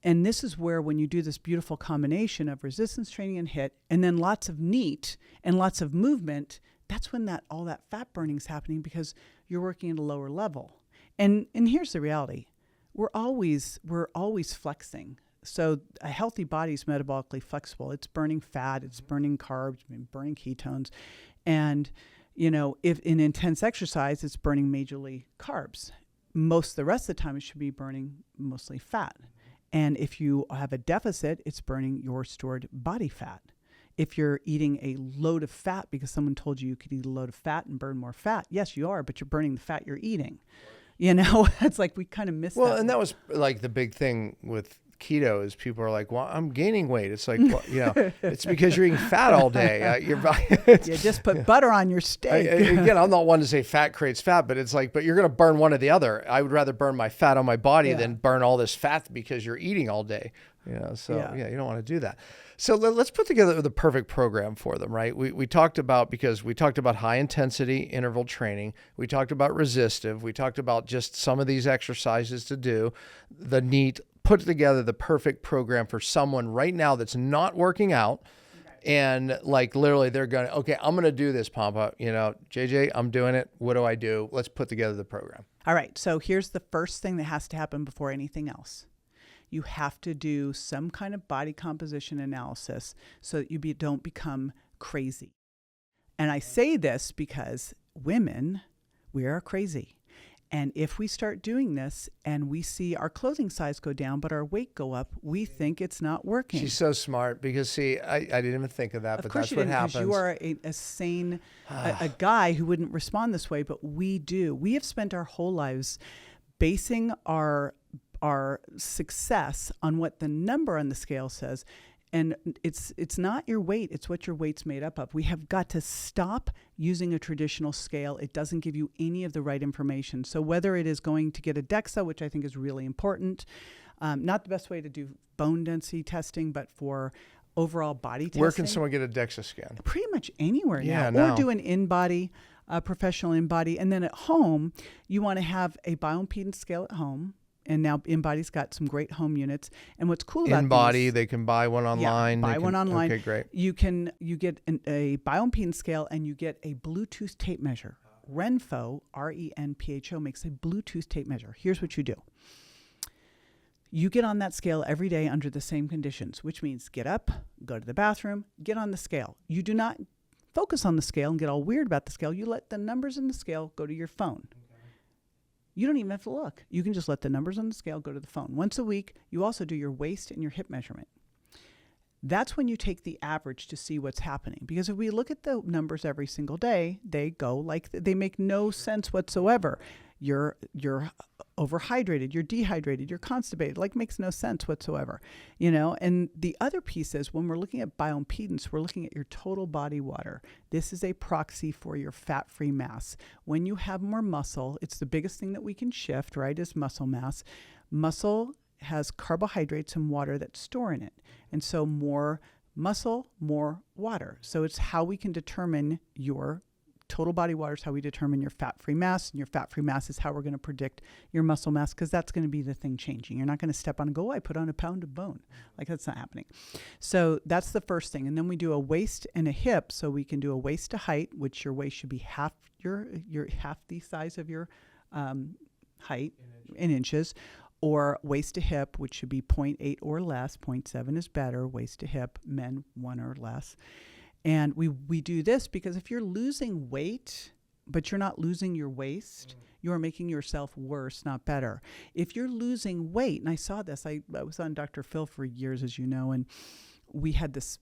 And this is where, when you do this beautiful combination of resistance training and HIIT, and then lots of NEAT and lots of movement, that's when all that fat burning is happening, because you're working at a lower level. And here's the reality. We're always flexing. So a healthy body is metabolically flexible. It's burning fat, it's burning carbs, burning ketones. And, if in intense exercise, it's burning majorly carbs. Most of the rest of the time, it should be burning mostly fat. And if you have a deficit, it's burning your stored body fat. If you're eating a load of fat because someone told you could eat a load of fat and burn more fat, yes, you are, but you're burning the fat you're eating. It's like we kind of miss that. Well, and that was like the big thing with keto is people are like, well, I'm gaining weight. It's like, well, it's because you're eating fat all day. You just put butter on your steak. Again, I'm not one to say fat creates fat, but it's like, but you're going to burn one or the other. I would rather burn my fat on my body than burn all this fat because you're eating all day. You don't want to do that. So let's put together the perfect program for them, right? We talked about high intensity interval training. We talked about resistive. We talked about just some of these exercises to do. The NEAT, put together the perfect program for someone right now that's not working out. Okay. And like literally they're going, okay, I'm going to do this, Pompa. JJ, I'm doing it. What do I do? Let's put together the program. All right. So here's the first thing that has to happen before anything else. You have to do some kind of body composition analysis so that you don't become crazy. And I say this because women, we are crazy. And if we start doing this and we see our clothing size go down, but our weight go up, we think it's not working. She's so smart because, see, I didn't even think of that, but that's what happens. Because you are a sane, a guy who wouldn't respond this way, but we do. We have spent our whole lives basing our success on what the number on the scale says. And it's not your weight, it's what your weight's made up of. We have got to stop using a traditional scale. It doesn't give you any of the right information. So whether it is going to get a DEXA, which I think is really important, not the best way to do bone density testing, but for overall body testing. Where can someone get a DEXA scan? Pretty much anywhere now. Or do an in-body, professional in-body. And then at home, you want to have a bioimpedance scale at home. And now InBody's got some great home units. And what's cool about InBody, they can buy one online. Yeah, buy one online. Okay, great. You get a bioimpedance scale, and you get a Bluetooth tape measure. Renpho, RENPHO, makes a Bluetooth tape measure. Here's what you do. You get on that scale every day under the same conditions, which means get up, go to the bathroom, get on the scale. You do not focus on the scale and get all weird about the scale. You let the numbers in the scale go to your phone. You don't even have to look. You can just let the numbers on the scale go to the phone. Once a week, you also do your waist and your hip measurement. That's when you take the average to see what's happening. Because if we look at the numbers every single day, they go like they make no sense whatsoever. You're overhydrated, you're dehydrated, you're constipated, like makes no sense whatsoever, And the other piece is when we're looking at bioimpedance, we're looking at your total body water. This is a proxy for your fat-free mass. When you have more muscle, it's the biggest thing that we can shift, right, is muscle mass. Muscle has carbohydrates and water that store in it. And so more muscle, more water. So it's how we can determine your total body water is how we determine your fat-free mass, and your fat-free mass is how we're going to predict your muscle mass, because that's going to be the thing changing. You're not going to step on and go, I put on a pound of bone. Like, that's not happening. So that's the first thing. And then we do a waist and a hip. So we can do a waist to height, which your waist should be half half the size of your height in inches, or waist to hip, which should be 0.8 or less. 0.7 is better. Waist to hip, men 1 or less. And we do this because if you're losing weight, but you're not losing your waist, you are making yourself worse, not better. If you're losing weight, and I saw this, I was on Dr. Phil for years, as you know, and we had this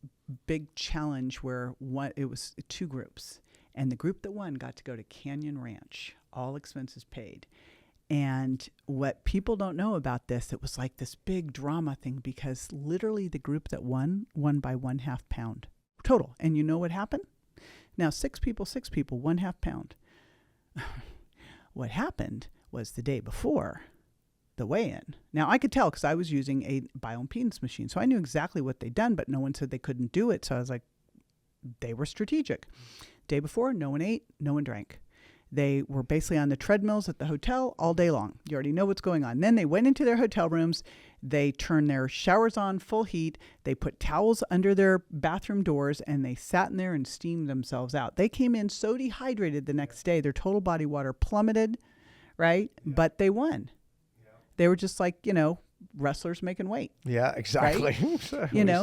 big challenge where it was 2 groups. And the group that won got to go to Canyon Ranch, all expenses paid. And what people don't know about this, it was like this big drama thing, because literally the group that won by 1/2 pound. Total. And you know what happened? Now, 6 people, 1/2 pound. What happened was the day before the weigh-in. Now, I could tell because I was using a bioimpedance machine. So I knew exactly what they'd done, but no one said they couldn't do it. So I was like, they were strategic. Day before, no one ate, no one drank. They were basically on the treadmills at the hotel all day long. You already know what's going on. Then they went into their hotel rooms. They turned their showers on full heat. They put towels under their bathroom doors, and they sat in there and steamed themselves out. They came in so dehydrated the next day. Their total body water plummeted, right? Yeah. But they won. Yeah. They were just like, wrestlers making weight. Yeah, exactly. Right?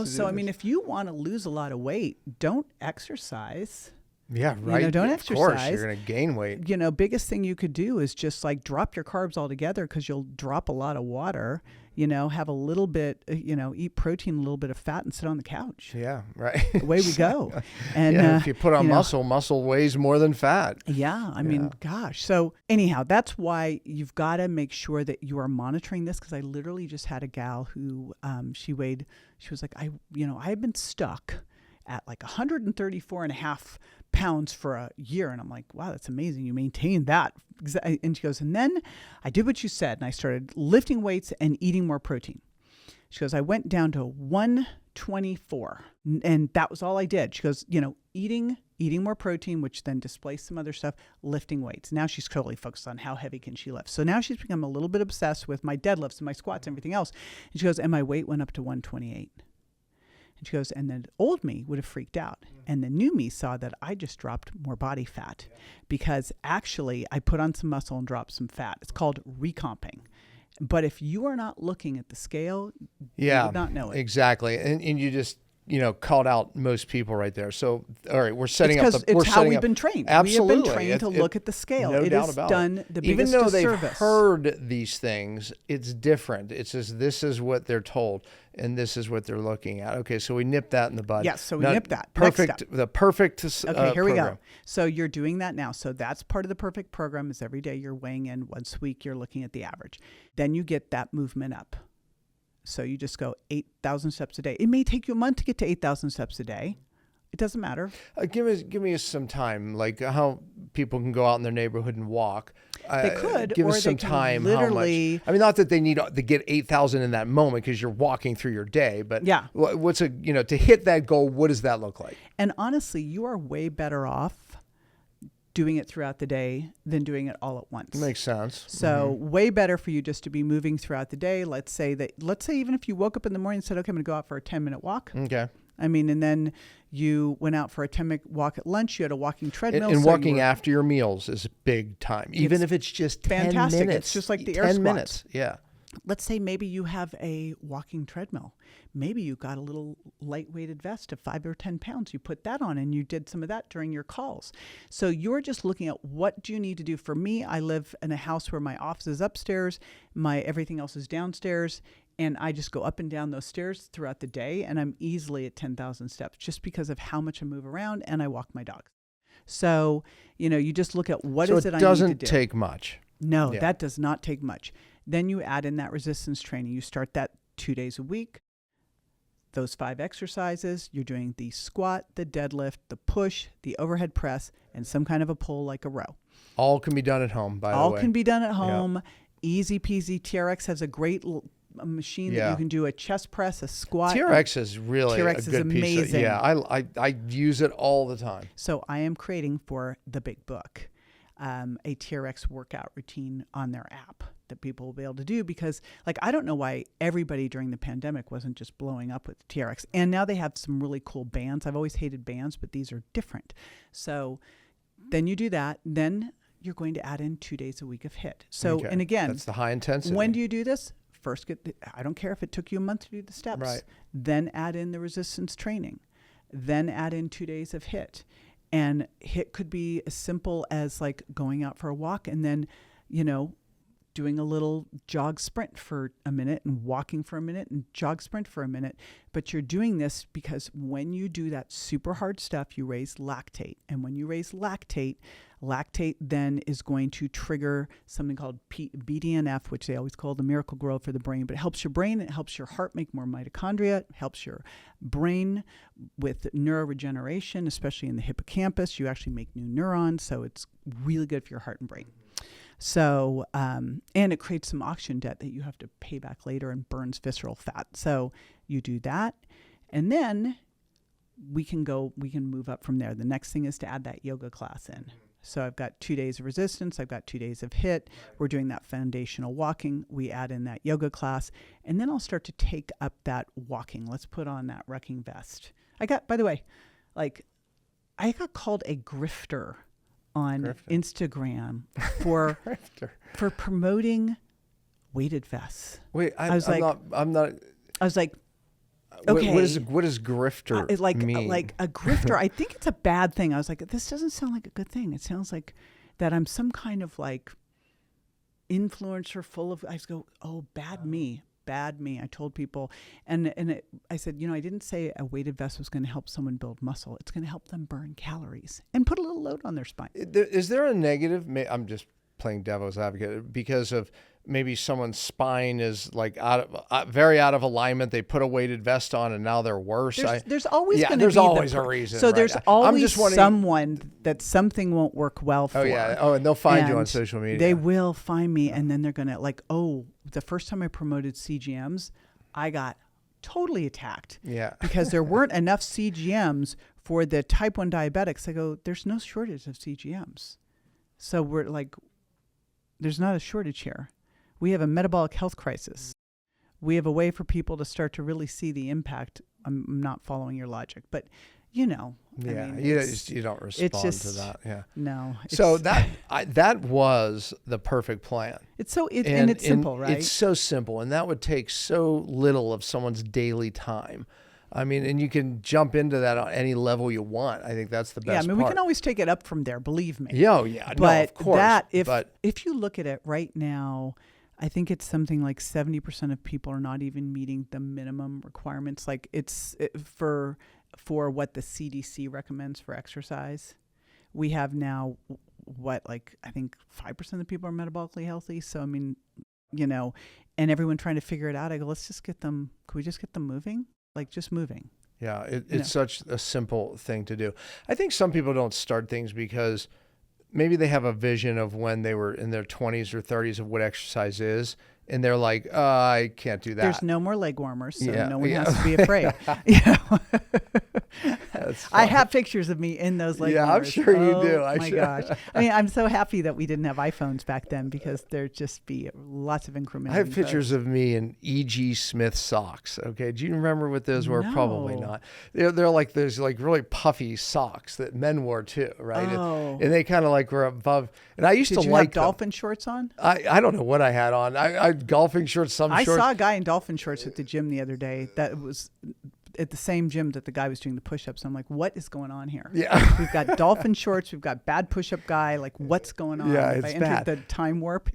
So I mean, if you want to lose a lot of weight, don't exercise. Yeah, right. Don't exercise. Of course, you're going to gain weight. Biggest thing you could do is just like drop your carbs altogether, because you'll drop a lot of water, have a little bit, eat protein, a little bit of fat, and sit on the couch. Yeah, right. Away we go. And if you put on muscle weighs more than fat. Yeah, I mean, gosh. So anyhow, that's why you've got to make sure that you are monitoring this, because I literally just had a gal who she was like, I've been stuck at like 134.5 pounds for a year. And I'm like, wow, that's amazing. You maintained that. And she goes, and then I did what you said, and I started lifting weights and eating more protein. She goes, I went down to 124, and that was all I did. She goes, eating more protein, which then displaced some other stuff, lifting weights. Now she's totally focused on how heavy can she lift. So now she's become a little bit obsessed with my deadlifts and my squats and everything else. And she goes, and my weight went up to 128. And she goes, and the old me would have freaked out. And the new me saw that I just dropped more body fat, because actually I put on some muscle and dropped some fat. It's called recomping. But if you are not looking at the scale, you would not know it. Exactly. And you just, called out most people right there. So, all right, we're setting up. It's how we've been trained. Absolutely. We have been trained to look at the scale. No it doubt has about done it. The biggest Even though disservice. they've heard these things, it's different. It's just, this is what they're told, and this is what they're looking at. Okay, so we nip that in the bud. Yes, so we nip that. Perfect. The perfect Okay, here we program. go. So you're doing that now. So that's part of the perfect program, is every day you're weighing in. Once a week, you're looking at the average. Then you get that movement up. So you just go 8,000 steps a day. It may take you a month to get to 8,000 steps a day. It doesn't matter. Give me some time, like how people can go out in their neighborhood and walk. They could, give or us some they can time. literally. How much? I mean, not that they need to get 8,000 in that moment, because you're walking through your day, but yeah. What's to hit that goal? What does that look like? And honestly, you are way better off doing it throughout the day than doing it all at once. Makes sense. So way better for you just to be moving throughout the day. Let's say even if you woke up in the morning and said, okay, I'm going to go out for a 10-minute walk. Okay. I mean, and then you went out for a 10-minute walk at lunch. You had a walking treadmill. And walking after your meals is big time, even if it's just 10 fantastic. minutes. It's just like the air 10 squats. minutes. Yeah. Let's say maybe you have a walking treadmill. Maybe you got a little lightweighted vest of 5 or 10 pounds. You put that on and you did some of that during your calls. So you're just looking at what do you need to do. For me, I live in a house where my office is upstairs, my everything else is downstairs, and I just go up and down those stairs throughout the day, and I'm easily at 10,000 steps just because of how much I move around and I walk my dogs. So, you just look at what is it I need to do. So it doesn't take much. No, that does not take much. Then you add in that resistance training. You start that 2 days a week. Those 5 exercises, you're doing the squat, the deadlift, the push, the overhead press, and some kind of a pull like a row. All can be done at home, by the way. All can be done at home. Yep. Easy peasy. TRX has a great machine that you can do a chest press, a squat. TRX is really a good piece. I use it all the time. So I am creating for the big book a TRX workout routine on their app that people will be able to do, because I don't know why everybody during the pandemic wasn't just blowing up with TRX. And now they have some really cool bands. I've always hated bands, but these are different. So then you do that. Then you're going to add in 2 days a week of HIIT. So, and again, that's the high intensity. When do you do this? First, I don't care if it took you a month to do the steps. Right. Then add in the resistance training. Then add in 2 days of HIIT. And HIIT could be as simple as going out for a walk and then, doing a little jog sprint for a minute and walking for a minute and jog sprint for a minute. But you're doing this because when you do that super hard stuff, you raise lactate. And when you raise lactate then is going to trigger something called BDNF, which they always call the miracle grow for the brain. But it helps your brain, it helps your heart make more mitochondria, it helps your brain with neuroregeneration, especially in the hippocampus. You actually make new neurons, so it's really good for your heart and brain. So, and it creates some oxygen debt that you have to pay back later and burns visceral fat. So you do that, and then we can move up from there. The next thing is to add that yoga class in. So I've got 2 days of resistance. I've got 2 days of HIIT. We're doing that foundational walking. We add in that yoga class, and then I'll start to take up that walking. Let's put on that rucking vest. By the way, I got called a grifter on Instagram for promoting weighted vests. Wait, I'm not. I was like, okay. What does grifter mean? Like a grifter. I think it's a bad thing. I was like, this doesn't sound like a good thing. It sounds like that I'm some kind of influencer full of. I just go, oh, bad me. I told people, I said, I didn't say a weighted vest was going to help someone build muscle. It's going to help them burn calories and put a little load on their spine. Is there a negative? I'm just playing devil's advocate because of maybe someone's spine is very out of alignment. They put a weighted vest on and now they're worse. There's always going to be there's always a reason. So right? there's always someone that something won't work well for. Oh yeah. Oh, and they'll find you on social media. They will find me, and then they're going to the first time I promoted CGMs, I got totally attacked. Yeah. Because there weren't enough CGMs for the type 1 diabetics. I go, there's no shortage of CGMs. So we're there's not a shortage here. We have a metabolic health crisis. We have a way for people to start to really see the impact. I'm not following your logic, but you don't respond to that. Yeah. No. So that was the perfect plan. It's simple, right? It's so simple, and that would take so little of someone's daily time. I mean, and you can jump into that on any level you want. I think that's the best part. We can always take it up from there, believe me. Yeah. But no, of course. If you look at it right now, I think it's something like 70% of people are not even meeting the minimum requirements. For what the CDC recommends for exercise. We have now I think 5% of the people are metabolically healthy. So, I mean, and everyone trying to figure it out. I go, can we just get them moving? Just moving. Yeah, it's such a simple thing to do. I think some people don't start things because maybe they have a vision of when they were in their 20s or 30s of what exercise is, and they're like, I can't do that. There's no more leg warmers, so no one has to be afraid. That's I funny. have pictures of me in those leg Yeah, I'm warmers. sure you do. My gosh. I mean, I'm so happy that we didn't have iPhones back then because there'd just be lots of incremental. I have pictures of me in E.G. Smith socks. Okay. Do you remember what those were? Probably No. not. They're like those like really puffy socks that men wore too, right? Oh. And they kind of like were above. And I used Did to you like have dolphin shorts on? I don't know what I had on. I had golfing shorts, I shorts. saw a guy in dolphin shorts at the gym the other day that was at the same gym that the guy was doing the push-ups. I'm like, what is going on here? Yeah. We've got dolphin shorts. We've got bad push-up guy. Like, what's going on? Yeah, Have it's I bad. entered the time warp?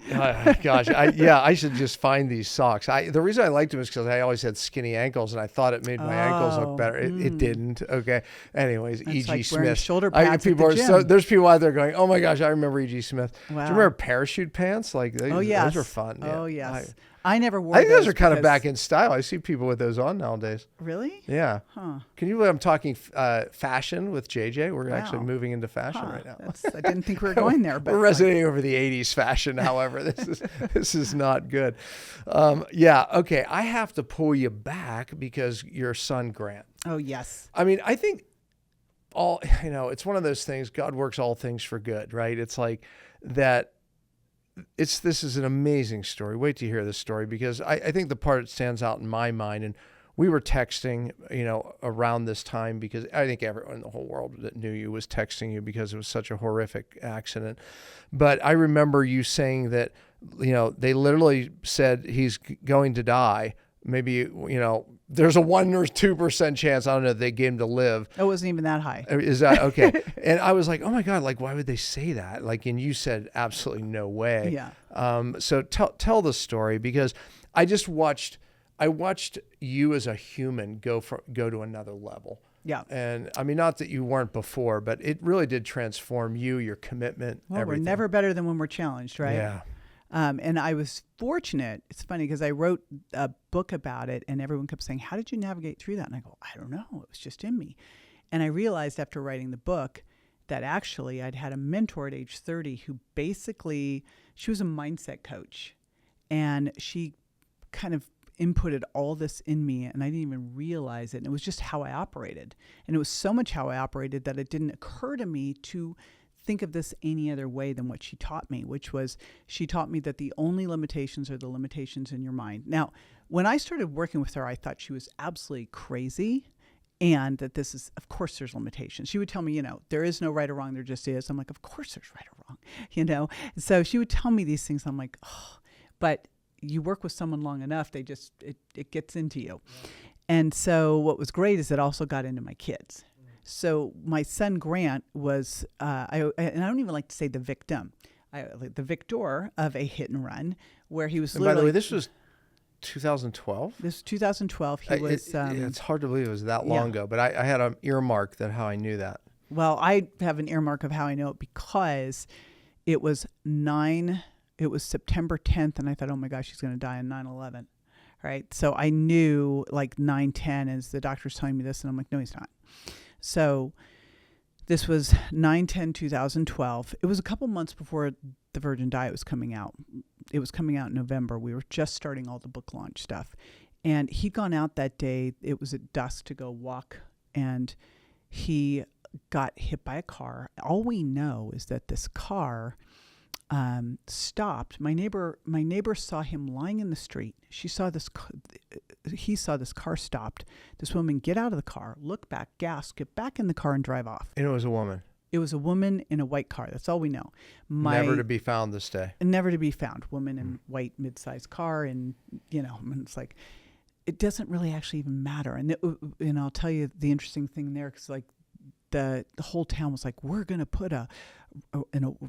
Gosh, I should just find these socks. The reason I liked them is because I always had skinny ankles, and I thought it made my ankles look better. It didn't. Okay. Anyways, It's E.G. like wearing Smith. shoulder pads at people the gym. there's people out there going, "Oh my gosh, I remember E.G. Smith." Do you Wow. remember parachute pants? Like Oh, yes. those were fun. Oh, Yeah. yes. I never wore I think those are kind of because- back in style. I see people with those on nowadays. Really? Yeah. Huh. Can you believe I'm talking fashion with JJ? We're actually Wow. moving into fashion Huh. right now. I didn't think we were going there, but We're resonating over the 80s fashion. However, this is not good. Yeah. Okay. I have to pull you back because your son, Grant. oh yes. I mean, I think it's one of those things. God works all things for good, right? It's like that. This is an amazing story. Wait to hear this story because I think the part that stands out in my mind, and we were texting, around this time because I think everyone in the whole world that knew you was texting you because it was such a horrific accident. But I remember you saying that, they literally said he's going to die. Maybe, there's a 1 or 2% chance. I don't know. They gave him to live. It wasn't even that high. Is that okay? And I was like, oh my God, like, why would they say that? Like, and you said absolutely no way. Yeah. So tell the story because I watched you as a human go to another level. Yeah. And I mean, not that you weren't before, but it really did transform you, your commitment, Well, everything. we're never better than when we're challenged, right? Yeah. And I was fortunate. It's funny because I wrote a book about it and everyone kept saying, how did you navigate through that? And I go, I don't know. It was just in me. And I realized after writing the book that actually I'd had a mentor at age 30 who basically, she was a mindset coach and she kind of inputted all this in me and I didn't even realize it. And it was just how I operated. And it was so much how I operated that it didn't occur to me to think of this any other way than what she taught me, which was she taught me that the only limitations are the limitations in your mind. Now, when I started working with her, I thought she was absolutely crazy and that this is, of course, there's limitations. She would tell me, there is no right or wrong, there just is. I'm like, of course there's right or wrong, So she would tell me these things. I'm like, oh, but you work with someone long enough, it gets into you. Yeah. And so what was great is it also got into my kids. So my son Grant was, and I don't even like to say the victim, the victor of a hit and run where he was And literally. by the way, this was 2012? This was 2012. He was. It's hard to believe it was that long ago, but I had an earmark that how I knew that. Well, I have an earmark of how I know it because it was September 10th, and I thought, oh my gosh, he's going to die on 9/11. Right. So I knew like 9/10 as the doctor's telling me this, and I'm like, no, he's not. So this was 9/10/2012. It was a couple months before the Virgin Diet was coming out. It was coming out in November. We were just starting all the book launch stuff. And he'd gone out that day. It was at dusk to go walk. And he got hit by a car. All we know is that this car stopped. My neighbor saw him lying in the street. He saw this car stopped. This woman get out of the car, look back, gasp, get back in the car and drive off. And it was a woman. It was a woman in a white car. That's all we know. Never to be found this day. Never to be found. Woman in white mid-sized car. And, and it's like, it doesn't really actually even matter. And I'll tell you the interesting thing there, because like the whole town was like, we're going to put a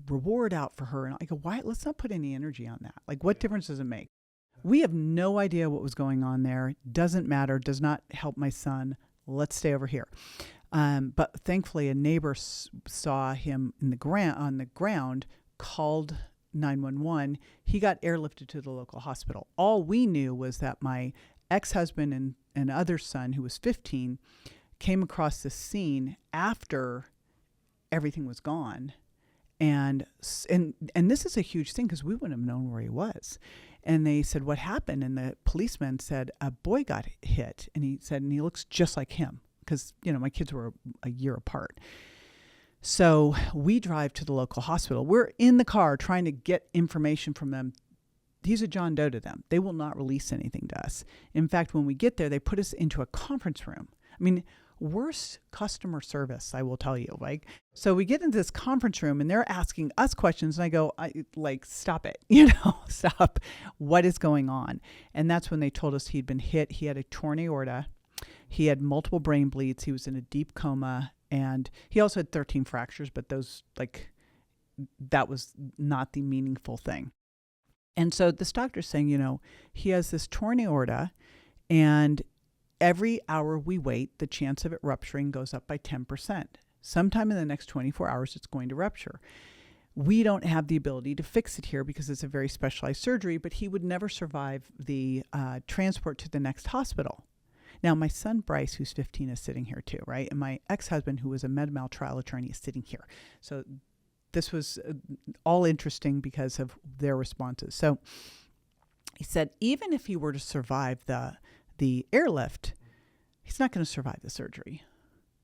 reward out for her. And I go, why? Let's not put any energy on that. Like, what difference does it make? We have no idea what was going on there. Doesn't matter. Does not help my son. Let's stay over here. But thankfully, a neighbor saw him on the ground, called 911. He got airlifted to the local hospital. All we knew was that my ex-husband and other son, who was 15, came across the scene after everything was gone. And this is a huge thing because we wouldn't have known where he was. And they said, what happened? And the policeman said, a boy got hit. And he said, and he looks just like him. because, my kids were a year apart. So we drive to the local hospital. We're in the car trying to get information from them. He's a John Doe to them. They will not release anything to us. In fact, when we get there, they put us into a conference room. I mean, worst customer service, I will tell you. So we get into this conference room and they're asking us questions. And I go, stop it, stop. What is going on? And that's when they told us he'd been hit. He had a torn aorta. He had multiple brain bleeds. He was in a deep coma. And he also had 13 fractures, but those, that was not the meaningful thing. And so this doctor's saying, he has this torn aorta, and every hour we wait, the chance of it rupturing goes up by 10%. Sometime in the next 24 hours, it's going to rupture. We don't have the ability to fix it here because it's a very specialized surgery, but he would never survive the transport to the next hospital. Now, my son, Bryce, who's 15, is sitting here too, right? And my ex-husband, who was a med mal trial attorney, is sitting here. So this was all interesting because of their responses. So he said, even if he were to survive the airlift, he's not going to survive the surgery.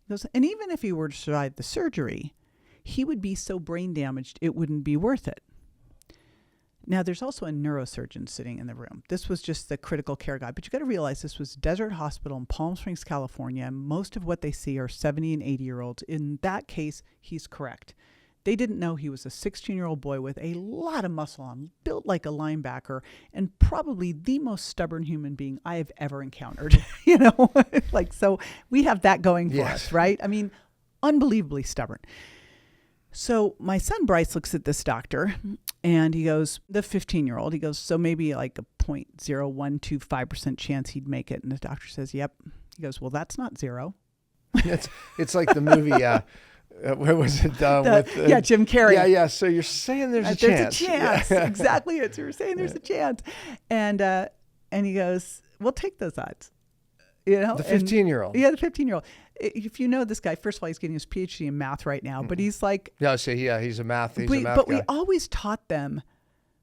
He goes, and even if he were to survive the surgery, he would be so brain damaged, it wouldn't be worth it. Now, there's also a neurosurgeon sitting in the room. This was just the critical care guy. But you got to realize this was Desert Hospital in Palm Springs, California. Most of what they see are 70 and 80-year-olds. In that case, he's correct. They didn't know he was a 16-year-old boy with a lot of muscle on, built like a linebacker, and probably the most stubborn human being I have ever encountered. So we have that going for us, right? I mean, unbelievably stubborn. So my son Bryce looks at this doctor and he goes, the 15-year-old, he goes, so maybe like a 0.0125% chance he'd make it. And the doctor says, yep. He goes, well, that's not zero. It's like the movie, where was it? With Jim Carrey. Yeah. So you're saying there's a chance. There's a chance. Yeah. Exactly. So you're saying there's a chance. And he goes, we'll take those odds. The 15-year-old. Yeah, the 15-year-old. If you know this guy, first of all, he's getting his PhD in math right now, but he's like... he's a math guy. But we always taught them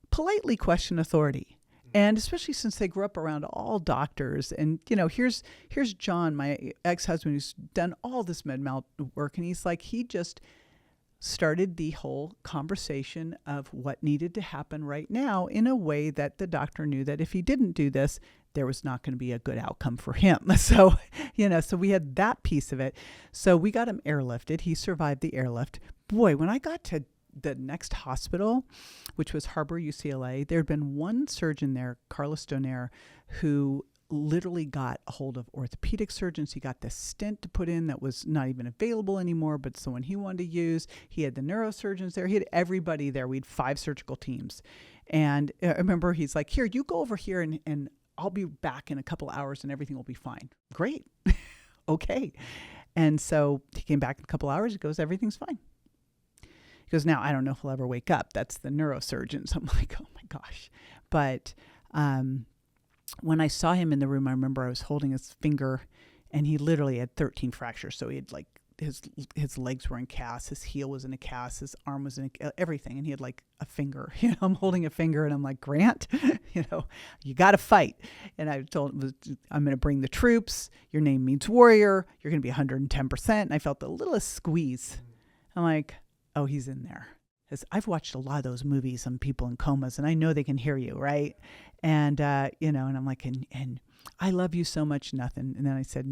politely question authority. And especially since they grew up around all doctors. And, here's John, my ex-husband, who's done all this med mal work. And he's like, he just started the whole conversation of what needed to happen right now in a way that the doctor knew that if he didn't do this, there was not going to be a good outcome for him. So, so we had that piece of it. So we got him airlifted. He survived the airlift. Boy, when I got to the next hospital, which was Harbor UCLA, there had been one surgeon there, Carlos Donaire, who literally got a hold of orthopedic surgeons. He got this stent to put in that was not even available anymore, but someone he wanted to use. He had the neurosurgeons there. He had everybody there. We had 5 surgical teams. And I remember he's like, here, you go over here and I'll be back in a couple hours and everything will be fine. Great. Okay. And so he came back in a couple hours. He goes, everything's fine. He goes, now, I don't know if he'll ever wake up. That's the neurosurgeons. I'm like, oh my gosh. But when I saw him in the room, I remember I was holding his finger and he literally had 13 fractures. So he had like his legs were in casts, his heel was in a cast, his arm was in everything. And he had like a finger, I'm holding a finger and I'm like, Grant, you got to fight. And I told him, I'm going to bring the troops. Your name means warrior. You're going to be 110%. And I felt the littlest squeeze. I'm like, oh, he's in there. Because I've watched a lot of those movies on people in comas and I know they can hear you. Right. And, and I'm like, and I love you so much, nothing. And then I said,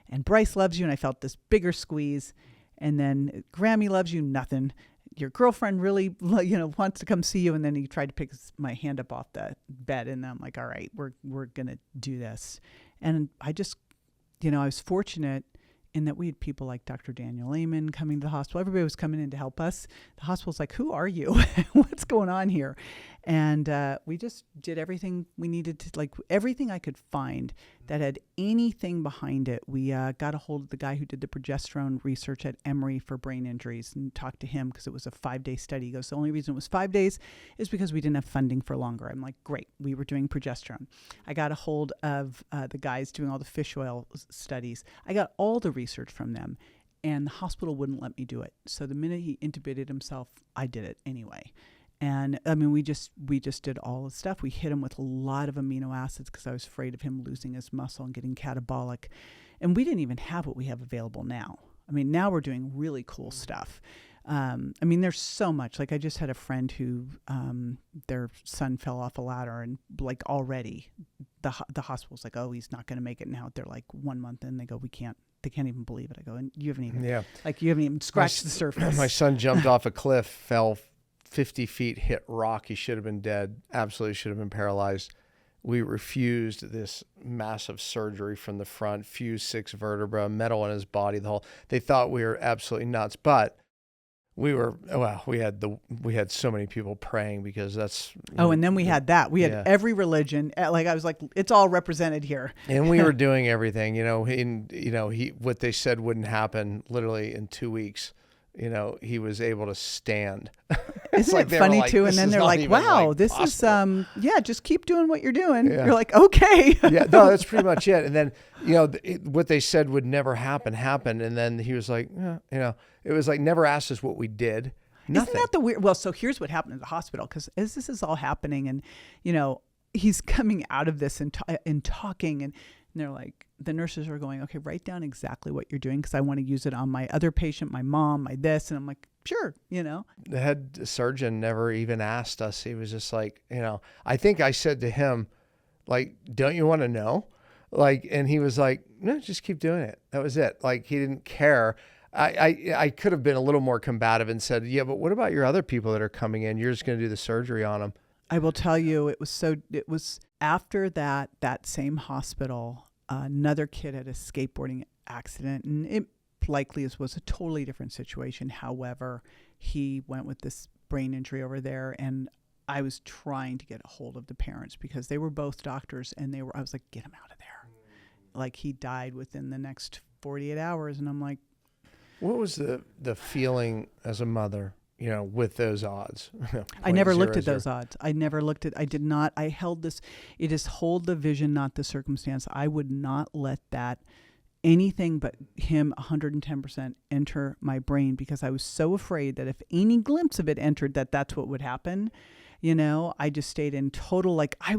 and Bryce loves you. And I felt this bigger squeeze. And then Grammy loves you, nothing. Your girlfriend really, wants to come see you. And then he tried to pick my hand up off the bed. And I'm like, all right, we're going to do this. And I just, I was fortunate in that we had people like Dr. Daniel Lehman coming to the hospital. Everybody was coming in to help us. The hospital's like, who are you? What's going on here? And we just did everything we needed to, like everything I could find that had anything behind it. We got a hold of the guy who did the progesterone research at Emory for brain injuries and talked to him because it was a 5-day study. He goes, the only reason it was 5 days is because we didn't have funding for longer. I'm like, great. We were doing progesterone. I got a hold of the guys doing all the fish oil studies. I got all the research from them and the hospital wouldn't let me do it. So the minute he intubated himself, I did it anyway. And I mean, we just did all the stuff. We hit him with a lot of amino acids because I was afraid of him losing his muscle and getting catabolic. And we didn't even have what we have available now. I mean, now we're doing really cool stuff. I mean, there's so much. Like I just had a friend who their son fell off a ladder, and like already the hospital's like, oh, he's not going to make it now. They're like 1 month in, they go, we can't. They can't even believe it. I go, and you haven't even scratched the surface. My son jumped off a cliff, fell 50 feet, hit rock. He should have been dead. Absolutely should have been paralyzed. We refused this massive surgery from the front, fused 6 vertebrae, metal in his body. They thought we were absolutely nuts, but we had so many people praying because that's. And then we had that. We had every religion. Like I was like, it's all represented here. And we were doing everything, what they said wouldn't happen literally in 2 weeks. He was able to stand. Isn't it funny too? And then they're like, wow, this possible. Is, just keep doing what you're doing. Yeah. You're like, okay. Yeah, no, that's pretty much it. And then, what they said would never happen happened. And then he was like, it was like, never asked us what we did. Nothing. Isn't that the weird? Well, so here's what happened at the hospital. Because as this is all happening and, he's coming out of this and talking and they're like, the nurses are going, okay, write down exactly what you're doing because I want to use it on my other patient, my mom, my this. And I'm like, sure, The head surgeon never even asked us. He was just like, I think I said to him, like, don't you want to know? Like, and he was like, no, just keep doing it. That was it. Like, he didn't care. I could have been a little more combative and said, yeah, but what about your other people that are coming in? You're just going to do the surgery on them. I will tell you, it was after that same hospital, another kid had a skateboarding accident, and it likely was a totally different situation. However, he went with this brain injury over there, and I was trying to get a hold of the parents because they were both doctors, and I was like, get him out of there. Like, he died within the next 48 hours, and I'm like, what was the feeling as a mother? With those odds. I never looked at those odds. I did not. I held this. It is hold the vision, not the circumstance. I would not let that anything but him 110% enter my brain because I was so afraid that if any glimpse of it entered, that's what would happen. I just stayed in total, like I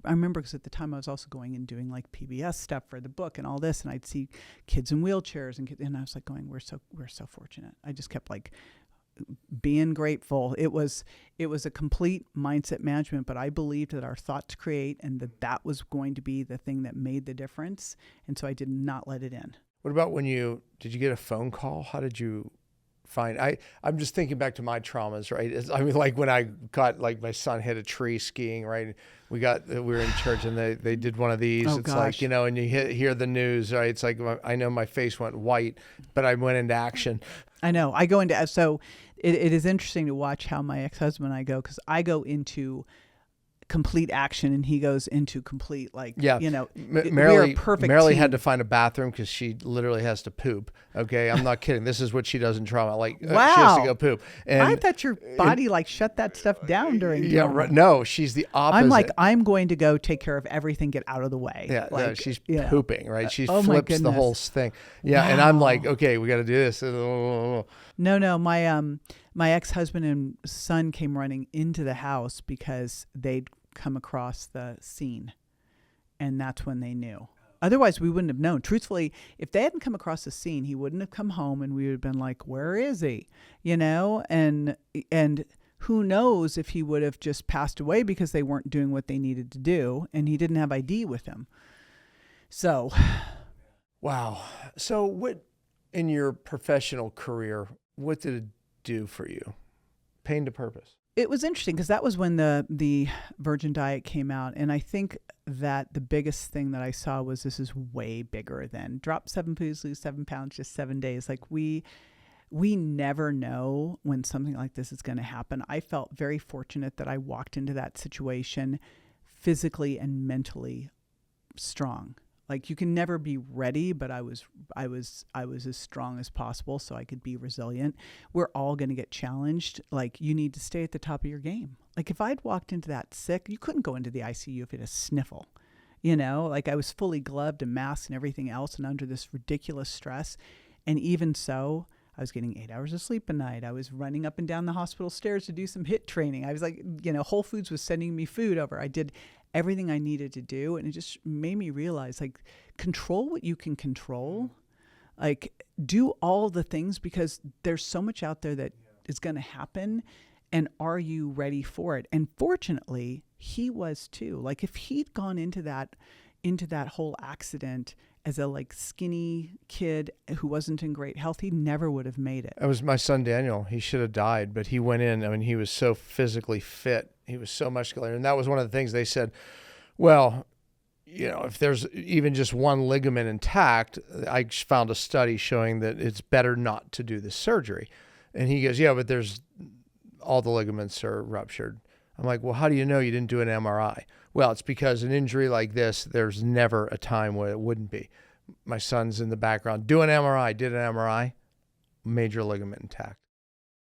remember because at the time I was also going and doing like PBS stuff for the book and all this. And I'd see kids in wheelchairs and I was like going, we're so fortunate. I just kept like, being grateful. It was a complete mindset management, but I believed that our thoughts create and that was going to be the thing that made the difference. And so I did not let it in. What about did you get a phone call? How did you find, I'm just thinking back to my traumas, right? I mean, like when I got, like my son hit a tree skiing, right? We were in church and they did one of these. Oh, it's gosh. like, and you hear the news, right? It's like, I know my face went white, but I went into action. I know. I go into, so it is interesting to watch how my ex-husband and I go, because I go into complete action and he goes into complete, like, we are perfect Marilee team. had to find a bathroom because she literally has to poop. Okay, I'm not kidding. This is what she does in trauma. Like, wow. She has to go poop. And I thought your body shut that stuff down during trauma. Right. No, she's the opposite. I'm like, I'm going to go take care of everything, get out of the way. Yeah, like, no, she's pooping, right? She oh my flips the whole thing. Yeah, wow. And I'm like, okay, we got to do this. No, my ex-husband and son came running into the house because they'd come across the scene, and that's when they knew. Otherwise, we wouldn't have known. Truthfully, if they hadn't come across the scene, he wouldn't have come home, and we would have been like, "Where is he?" And who knows if he would have just passed away because they weren't doing what they needed to do, and he didn't have ID with him. So, wow. So, what in your professional career? What did it do for you? Pain to purpose. It was interesting because that was when the Virgin Diet came out. And I think that the biggest thing that I saw was this is way bigger than drop 7 pounds, lose 7 pounds, just 7 days. Like we never know when something like this is going to happen. I felt very fortunate that I walked into that situation physically and mentally strong. Like you can never be ready, but I was as strong as possible so I could be resilient. We're all going to get challenged. Like you need to stay at the top of your game. Like if I'd walked into that sick, you couldn't go into the ICU if you had a sniffle. Like I was fully gloved and masked and everything else and under this ridiculous stress. And even so, I was getting 8 hours of sleep a night. I was running up and down the hospital stairs to do some HIIT training. I was like, Whole Foods was sending me food over. I did everything I needed to do. And it just made me realize, like, control what you can control. Like, do all the things, because there's so much out there that is going to happen. And are you ready for it? And fortunately, he was too. Like, if he'd gone into that whole accident as a like skinny kid who wasn't in great health, he never would have made it. It was my son Daniel. He should have died, but he went in. I mean, he was so physically fit. He was so muscular. And that was one of the things they said, well, if there's even just one ligament intact, I found a study showing that it's better not to do the surgery. And he goes, yeah, but all the ligaments are ruptured. I'm like, well, how do you know you didn't do an MRI? Well, it's because an injury like this, there's never a time where it wouldn't be. My son's in the background, did an MRI, major ligament intact,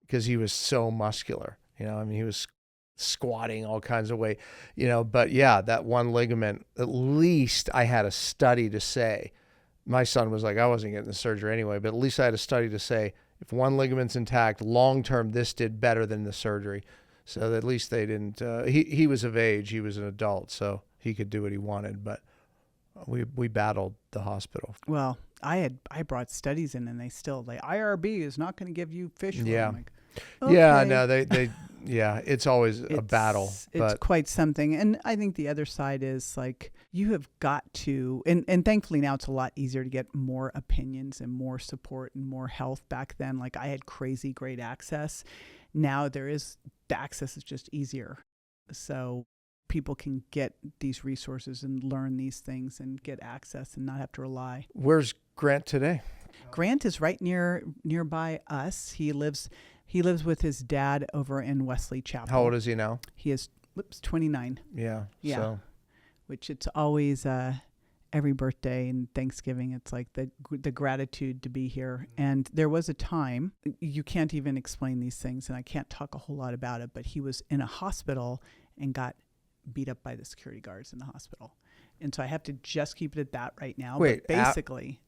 because he was so muscular. He was squatting all kinds of weight, but yeah, that one ligament, at least I had a study to say. My son was like, I wasn't getting the surgery anyway, but at least I had a study to say, if one ligament's intact, long-term, this did better than the surgery. So at least they didn't, he was of age, he was an adult, so he could do what he wanted, but we battled the hospital. Well, I brought studies in, and they still, the IRB is not going to give you fish oil. Yeah. I'm like, okay. Yeah, no, it's always a battle. It's quite something. And I think the other side is, like, you have got to, and thankfully now it's a lot easier to get more opinions and more support and more health. Back then, like, I had crazy great access. Now the access is just easier. So people can get these resources and learn these things and get access and not have to rely. Where's Grant today? Grant is right nearby us. He lives with his dad over in Wesley Chapel. How old is he now? He is 29. Yeah. Yeah. So. Which it's always every birthday and Thanksgiving, it's like the gratitude to be here. And there was a time, you can't even explain these things, and I can't talk a whole lot about it, but he was in a hospital and got beat up by the security guards in the hospital. And so I have to just keep it at that right now. Wait, but basically,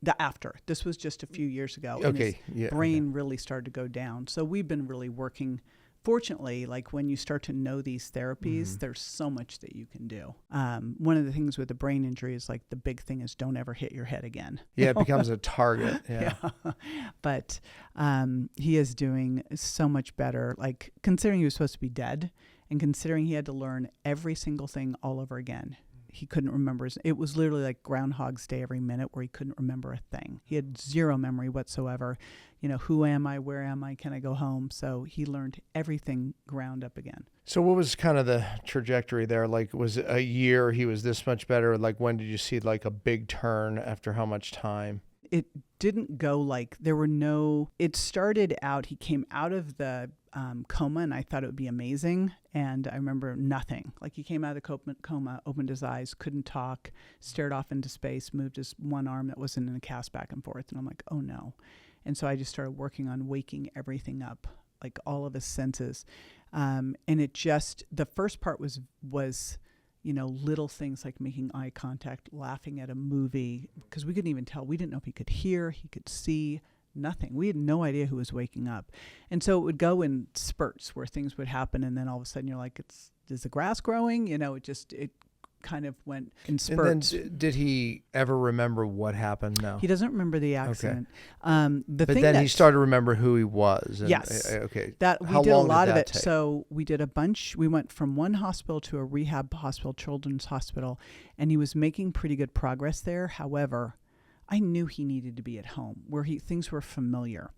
this was just a few years ago. Okay. And his brain really started to go down. So we've been really working. Fortunately, like, when you start to know these therapies, there's so much that you can do. One of the things with the brain injury is, like, the big thing is don't ever hit your head again. Yeah, it becomes a target. Yeah. But he is doing so much better, like, considering he was supposed to be dead and considering he had to learn every single thing all over again. He couldn't remember. It was literally like Groundhog's Day every minute, where he couldn't remember a thing. He had zero memory whatsoever. Who am I? Where am I? Can I go home? So he learned everything ground up again. So what was kind of the trajectory there? Like, was it a year he was this much better? Like, when did you see like a big turn after how much time? It didn't go like it started out, he came out of the coma, and I thought it would be amazing. And I remember nothing. Like, he came out of the coma, opened his eyes, couldn't talk, stared off into space, moved his one arm that wasn't in a cast back and forth. And I'm like, oh no. And so I just started working on waking everything up, like all of his senses. And the first part was little things like making eye contact, laughing at a movie, because we couldn't even tell. We didn't know if he could hear, he could see, nothing. We had no idea who was waking up. And so it would go in spurts where things would happen, and then all of a sudden you're like, is the grass growing? It kind of went in spurts. And then did he ever remember what happened? No. He doesn't remember the accident. Okay. But then he started to remember who he was. And, yes. Okay. We did a lot of it. Take? So we did a bunch. We went from one hospital to a rehab hospital, children's hospital, and he was making pretty good progress there. However, I knew he needed to be at home where things were familiar.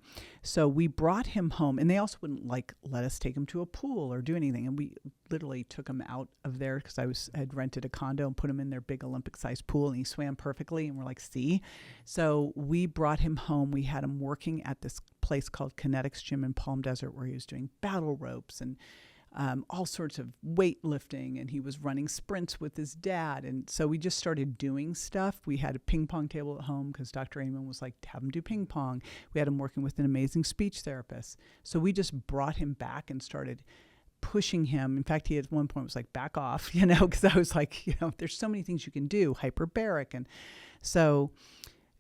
So we brought him home, and they also wouldn't let us take him to a pool or do anything. And we literally took him out of there because I had rented a condo and put him in their big Olympic-sized pool, and he swam perfectly. And we're like, see? So we brought him home. We had him working at this place called Kinetics Gym in Palm Desert, where he was doing battle ropes and all sorts of weightlifting, and he was running sprints with his dad. And so we just started doing stuff. We had a ping pong table at home because Dr. Amen was like, have him do ping pong. We had him working with an amazing speech therapist. So we just brought him back and started pushing him. In fact, he at one point was like, back off, because I was like, there's so many things you can do, hyperbaric. And so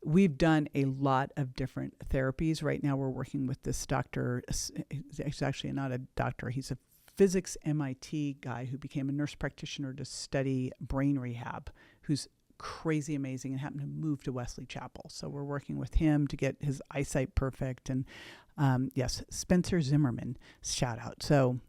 we've done a lot of different therapies. Right now we're working with this doctor. He's actually not a doctor. He's a physics MIT guy who became a nurse practitioner to study brain rehab, who's crazy amazing and happened to move to Wesley Chapel. So we're working with him to get his eyesight perfect. And yes, Spencer Zimmerman, shout out. So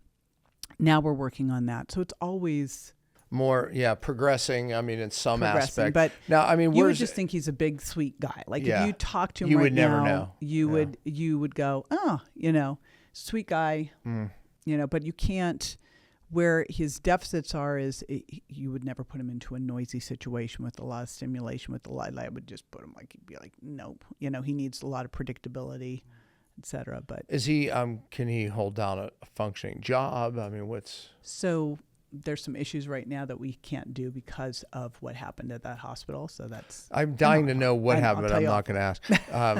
now we're working on that. So it's always more, progressing. I mean, in some aspect. But now, I mean, you would just think he's a big, sweet guy. Like if you talk to him you right would never now, know. You would go, oh, sweet guy, but you can't. Where his deficits are is you would never put him into a noisy situation with a lot of stimulation, with a lot. I would just put him he'd be like, nope. He needs a lot of predictability, et cetera. But is he? Can he hold down a functioning job? I mean, so? There's some issues right now that we can't do because of what happened at that hospital. So I'm dying to know what happened, but I'm not going to ask. I'll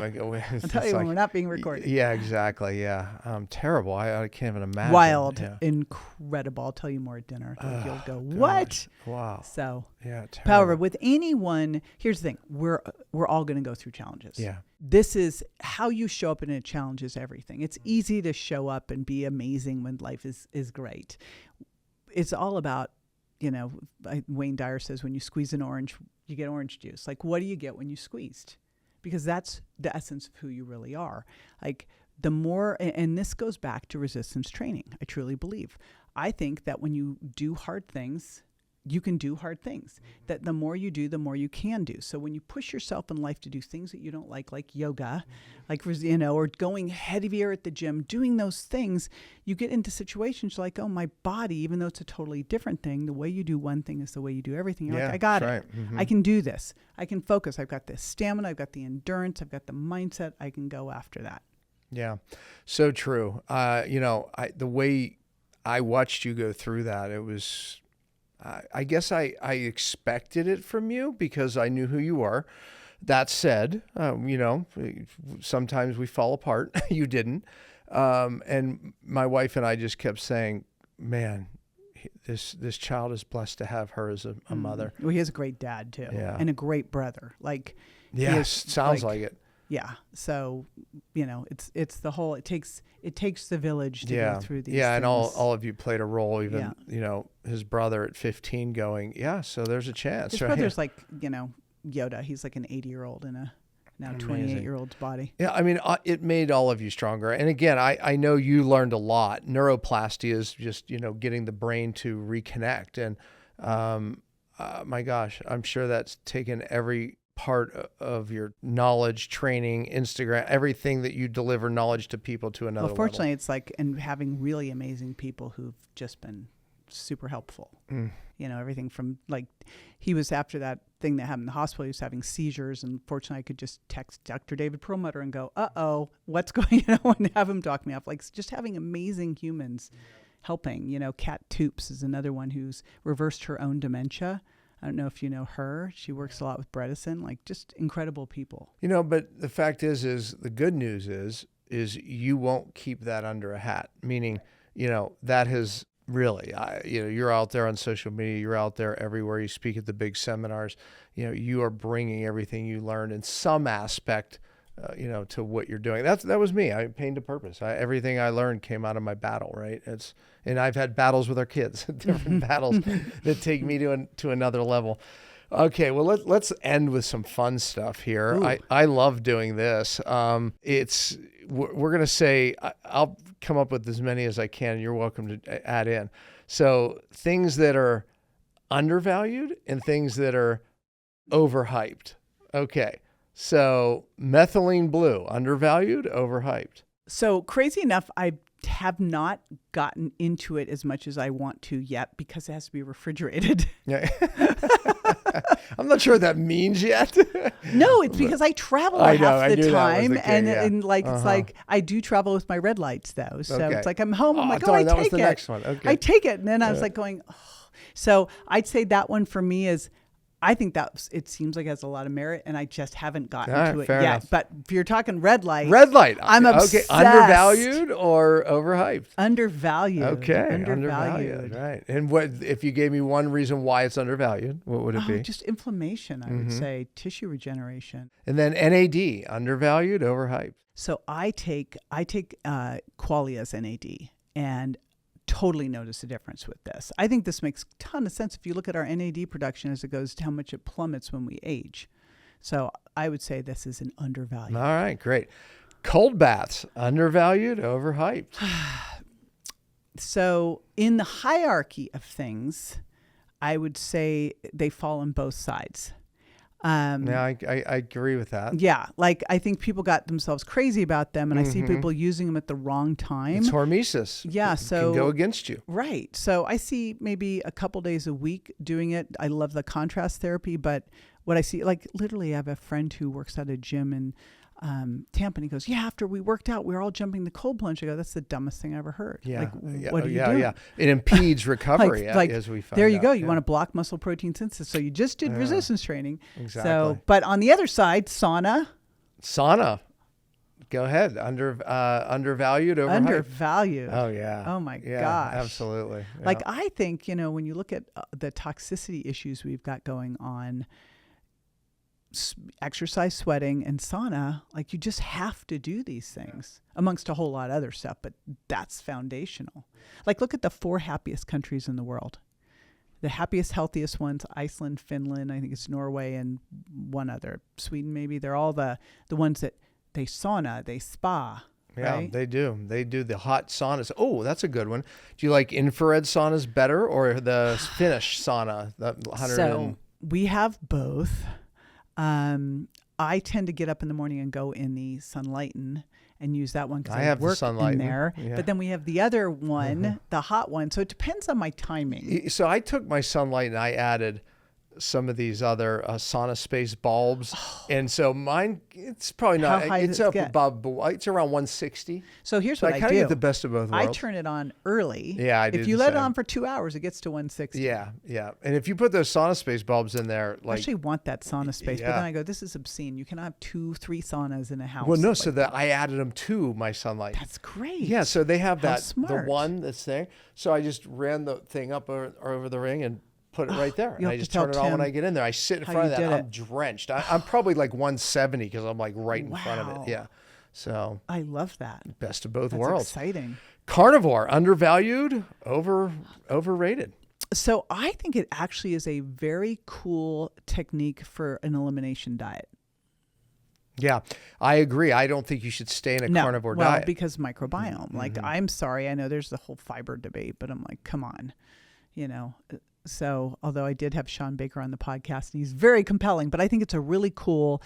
tell you when we're not being recorded. Yeah, exactly. Yeah. Terrible. I can't even imagine. Wild. Yeah. Incredible. I'll tell you more at dinner. You'll go, what? Gosh. Wow. So, terrible. However, with anyone, here's the thing. We're all going to go through challenges. Yeah. This is how you show up in a challenge is everything. It's easy to show up and be amazing when life is great. It's all about, Wayne Dyer says, when you squeeze an orange, you get orange juice. Like, what do you get when you squeezed? Because that's the essence of who you really are. Like, the more, and this goes back to resistance training, I truly believe. I think that when you do hard things, you can do hard things. That the more you do, the more you can do. So when you push yourself in life to do things that you don't like yoga, or going heavier at the gym, doing those things, you get into situations like, oh, my body, even though it's a totally different thing, the way you do one thing is the way you do everything. You're like, I got it. Right. Mm-hmm. I can do this. I can focus. I've got the stamina. I've got the endurance. I've got the mindset. I can go after that. Yeah. So true. The way I watched you go through that, it was... I guess I expected it from you because I knew who you are. That said, sometimes we fall apart. You didn't. And my wife and I just kept saying, man, this child is blessed to have her as a mother. Well, he has a great dad too. Yeah. And a great brother. Yes, sounds like it. Yeah. So, it's the whole, it takes the village to go through these things. And all of you played a role, even, his brother at 15 going, so there's a chance. His brother's like, Yoda. He's like an 80-year-old in a now 28-year-old's body. Yeah. I mean, it made all of you stronger. And again, I know you learned a lot. Neuroplasty is just, getting the brain to reconnect. And, my gosh, I'm sure that's taken every part of your knowledge, training, Instagram, everything that you deliver knowledge to people to another level. Fortunately, it's and having really amazing people who've just been super helpful. Everything from he was after that thing that happened in the hospital, he was having seizures, and fortunately I could just text Dr. David Perlmutter and go, what's going on, and have him talk me off. Just having amazing humans helping. Kat Toops is another one who's reversed her own dementia. I don't know if you know her. She works a lot with Bredesen, just incredible people. But the fact is the good news is you won't keep that under a hat. Meaning, that has really, you're out there on social media, you're out there everywhere. You speak at the big seminars. You are bringing everything you learned in some aspect, to what you're doing. That was me. Pain to purpose. Everything I learned came out of my battle, right? And I've had battles with our kids, different battles that take me to another level. Okay, well let's end with some fun stuff here. I love doing this. We're gonna say I'll come up with as many as I can. You're welcome to add in. So things that are undervalued and things that are overhyped. Okay. So methylene blue, undervalued, overhyped. So crazy enough, I have not gotten into it as much as I want to yet because it has to be refrigerated. Yeah. I'm not sure what that means yet. No, it's because I travel half the time. It's like I do travel with my red lights though. So it's like I'm home. I'm I take that was the it. Next one. Okay. I take it. And then I was going, So I'd say that one for me is, I think it seems like it has a lot of merit, and I just haven't gotten to it yet. Enough. But if you're talking red light, I'm obsessed. Okay, undervalued or overhyped? Undervalued. Okay, undervalued. Right. And what if you gave me one reason why it's undervalued? What would it be? Just inflammation, I would say, tissue regeneration. And then NAD, undervalued, overhyped. So I take Qualia's NAD, and totally notice a difference with this. I think this makes a ton of sense if you look at our NAD production as it goes to how much it plummets when we age. So I would say this is an undervalued. All right, great. Cold baths, undervalued, overhyped. So in the hierarchy of things, I would say they fall on both sides. Yeah, I agree with that. Yeah, like I think people got themselves crazy about them, and I see people using them at the wrong time. It's hormesis. Yeah, It so can go against you. Right. So I see maybe a couple days a week doing it. I love the contrast therapy, but what I see, like literally, I have a friend who works at a gym in Tampa, and he goes, "Yeah, after we worked out, we were all jumping the cold plunge." I go, "That's the dumbest thing I ever heard." Yeah. Like, yeah. what are you doing? Yeah. It impedes recovery, like, as we found there you out. go. You Yeah. want to block muscle protein synthesis. So you just did resistance training. Exactly. So, but on the other side, sauna. Go ahead. Undervalued, overhyped. Undervalued. Oh yeah. Oh my Yeah, gosh. absolutely. Yeah. Like I think, when you look at the toxicity issues we've got going on, exercise, sweating, and sauna, like you just have to do these things amongst a whole lot of other stuff, but that's foundational. Like look at the 4 happiest countries in the world. The happiest, healthiest ones, Iceland, Finland, I think it's Norway, and one other, Sweden maybe. They're all the ones that they sauna, they spa. Yeah, right? they do. They do the hot saunas. Oh, that's a good one. Do you like infrared saunas better or the Finnish sauna? The 100 So we have both. I tend to get up in the morning and go in the Sunlighten and use that one because I I have the work in Sunlighten. there. Yeah. But then we have the other one, the hot one. So it depends on my timing. So I took my Sunlight and I added some of these other sauna space bulbs. And so mine, it's probably not, How high it's does it up get? above, it's around 160. So here's So what I I kind of do. get the best of both I worlds. turn it on early. Yeah, I do If you the let it same. on for 2 hours, it gets to 160. Yeah. And if you put those sauna space bulbs in there, I like, actually want that sauna space, but yeah. then I go, this is obscene. You cannot have 2-3 saunas in a house. well, no, Like, so that I added them to my Sunlight. that's great. Yeah, so they have How that, the smart. one that's there. So I just ran the thing up over the ring and put it right there. And you'll I have just to tell turn it on when Tim I get in there. I sit in how front of you that. did I'm drenched. I'm probably like 170 because I'm like right in front of Wow. it. Yeah. So I love that. best of both That's worlds. exciting. Carnivore, undervalued, overrated. So I think it actually is a very cool technique for an elimination diet. Yeah, I agree. I don't think you should stay in a carnivore well, diet. because microbiome. Like, I'm sorry, I know there's the whole fiber debate, but I'm like, come on, So, although I did have Sean Baker on the podcast, and he's very compelling, but I think it's a really cool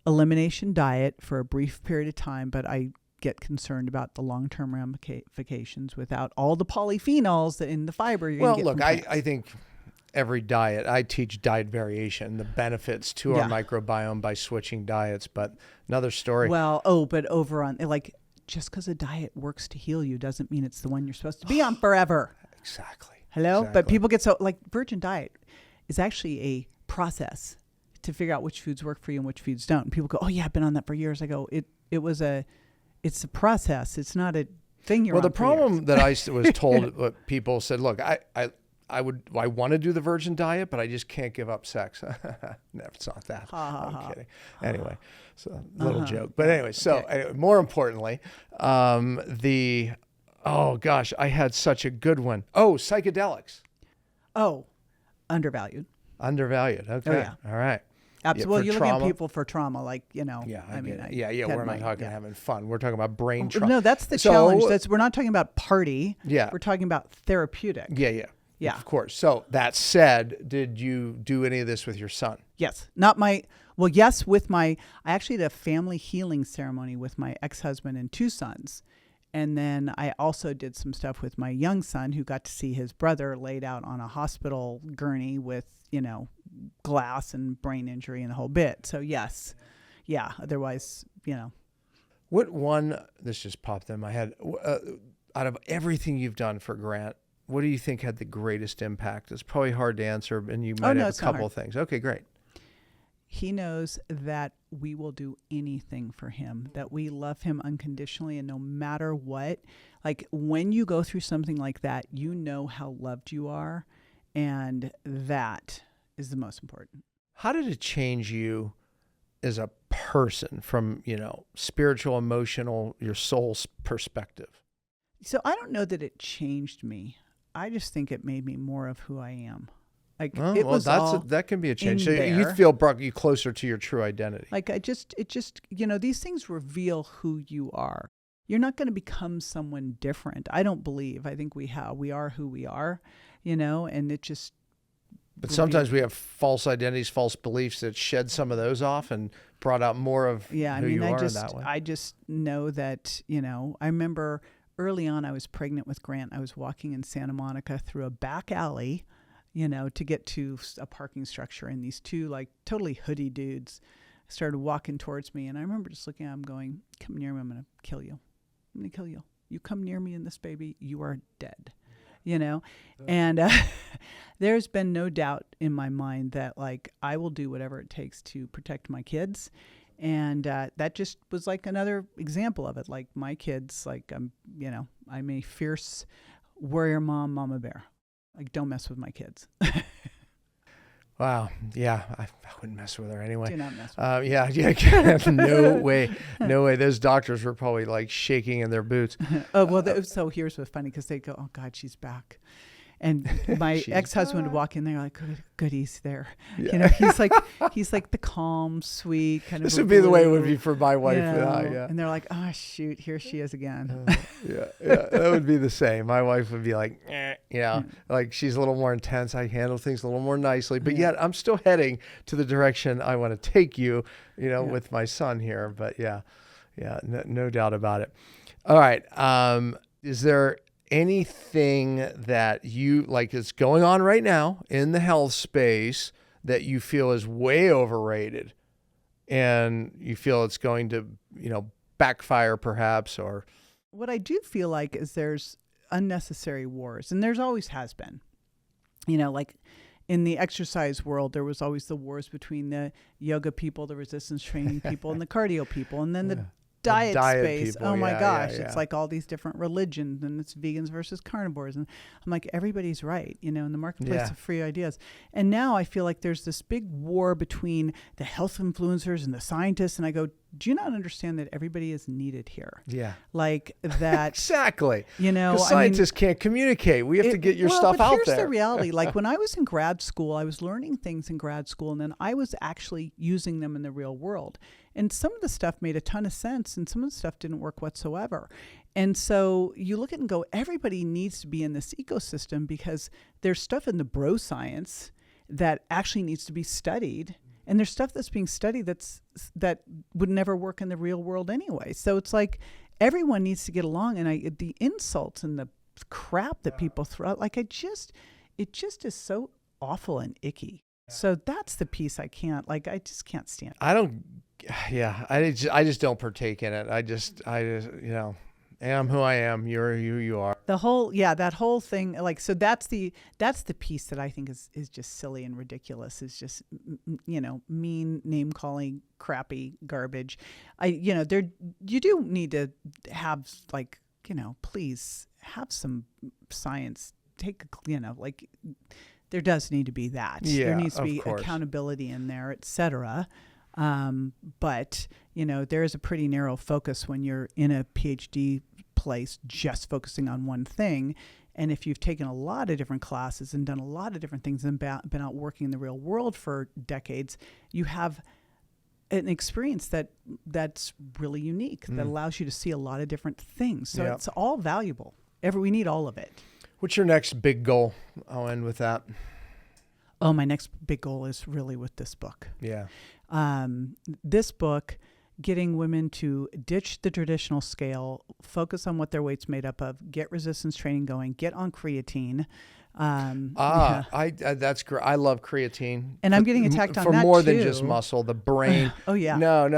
elimination diet for a brief period of time. But I get concerned about the long-term ramifications without all the polyphenols that in the fiber you're going to get. Look, from plants. I think every diet, I teach diet variation, the benefits to our microbiome by switching diets, but another story. Well, but over on, like, just because a diet works to heal you doesn't mean it's the one you're supposed to be on forever. Exactly. Hello? Exactly. But people get so, like, Virgin Diet is actually a process to figure out which foods work for you and which foods don't. And people go, oh yeah, I've been on that for years. I go, it's a process. It's not a thing you're on Well, the for years. problem that I was told, what people said, look, I want to do the Virgin Diet, but I just can't give up sex. No, it's not that. I'm kidding. Anyway, so little joke. But anyway, so anyway, more importantly, oh gosh, I had such a good one. Oh, psychedelics. Oh, undervalued. Undervalued. Okay. Oh, yeah. All right. Absolutely. Yeah, well, for you're looking trauma. at people for trauma, like, Yeah, I mean, yeah. We're not talking having fun. We're talking about brain trauma. No, that's the challenge. We're not talking about party. Yeah. We're talking about therapeutic. Yeah. Of course. So that said, did you do any of this with your son? Yes. Yes, I actually did a family healing ceremony with my ex-husband and 2 sons. And then I also did some stuff with my young son who got to see his brother laid out on a hospital gurney with, glass and brain injury and the whole bit. So yes. Yeah. Otherwise, What one, this just popped in my head, out of everything you've done for Grant, what do you think had the greatest impact? It's probably hard to answer, and you might have a couple of things. Okay, great. He knows that we will do anything for him, that we love him unconditionally, and no matter what, like when you go through something like that, you know how loved you are, and that is the most important. How did it change you as a person from, spiritual, emotional, your soul's perspective? So I don't know that it changed me. I just think it made me more of who I am. Like Oh, it well, was all that can be a change. in So you there. feel brought you closer to your true identity. Like it just, these things reveal who you are. You're not going to become someone different. I don't believe. I think we are who we are, and it just. But sometimes we have false identities, false beliefs that shed some of those off and brought out more of who you are in that way. I just know that, I remember early on I was pregnant with Grant. I was walking in Santa Monica through a back alley, to get to a parking structure. And these two like totally hoodie dudes started walking towards me. And I remember just looking at them going, come near me, I'm going to kill you. I'm going to kill you. You come near me in this baby, you are dead. And there's been no doubt in my mind that like I will do whatever it takes to protect my kids. And that just was like another example of it. Like my kids, like I'm a fierce warrior mom, mama bear. Like don't mess with my kids. Wow. Yeah. I wouldn't mess with her anyway. Do not mess with her. Yeah. No way. No way. Those doctors were probably like shaking in their boots. Oh, well, so here's what's funny because they go, oh God, she's back. And my ex-husband would walk in there like, good, he's there. Yeah. He's like the calm, sweet kind of. This would be the way it would be for my wife. Yeah. And they're like, oh shoot, here she is again. Yeah, that would be the same. My wife would be like, like she's a little more intense. I handle things a little more nicely, but yet I'm still heading to the direction I want to take you, with my son here. But no doubt about it. All right. Is there anything that you like is going on right now in the health space that you feel is way overrated and you feel it's going to, backfire perhaps? Or what I do feel like is there's unnecessary wars, and there's always has been, like in the exercise world, there was always the wars between the yoga people, the resistance training people, and the cardio people. And then the diet space. People, oh my gosh. It's like all these different religions, and it's vegans versus carnivores. And I'm like, everybody's right, in the marketplace of free ideas. And now I feel like there's this big war between the health influencers and the scientists. And I go, do you not understand that everybody is needed here? Yeah. Like that. Exactly. Because scientists can't communicate. We have to get your stuff out here's there. The reality. Like when I was in grad school, I was learning things in grad school, and then I was actually using them in the real world. And some of the stuff made a ton of sense, and some of the stuff didn't work whatsoever. And so you look at it and go, everybody needs to be in this ecosystem because there's stuff in the bro science that actually needs to be studied. And there's stuff that's being studied that would never work in the real world anyway. So it's like everyone needs to get along. And the insults and the crap that people throw out, like it just is so awful and icky. So that's the piece I just can't stand. I just don't partake in it. I just am who I am. You're who you are. That whole thing, like, so that's the piece that I think is just silly and ridiculous. Is just, mean, name calling, crappy garbage. You do need to have please have some science. There does need to be that. Yeah, there needs to be course. Accountability in there, et cetera. But there is a pretty narrow focus when you're in a PhD place just focusing on one thing. And if you've taken a lot of different classes and done a lot of different things and been out working in the real world for decades, you have an experience that's really unique, that allows you to see a lot of different things. So it's all valuable. We need all of it. What's your next big goal? I'll end with that. Oh, my next big goal is really with this book. Yeah. This book, getting women to ditch the traditional scale, focus on what their weight's made up of, get resistance training going, get on creatine. That's great. I love creatine. And I'm getting attacked on for that more too. than just muscle, the brain. Oh yeah. No.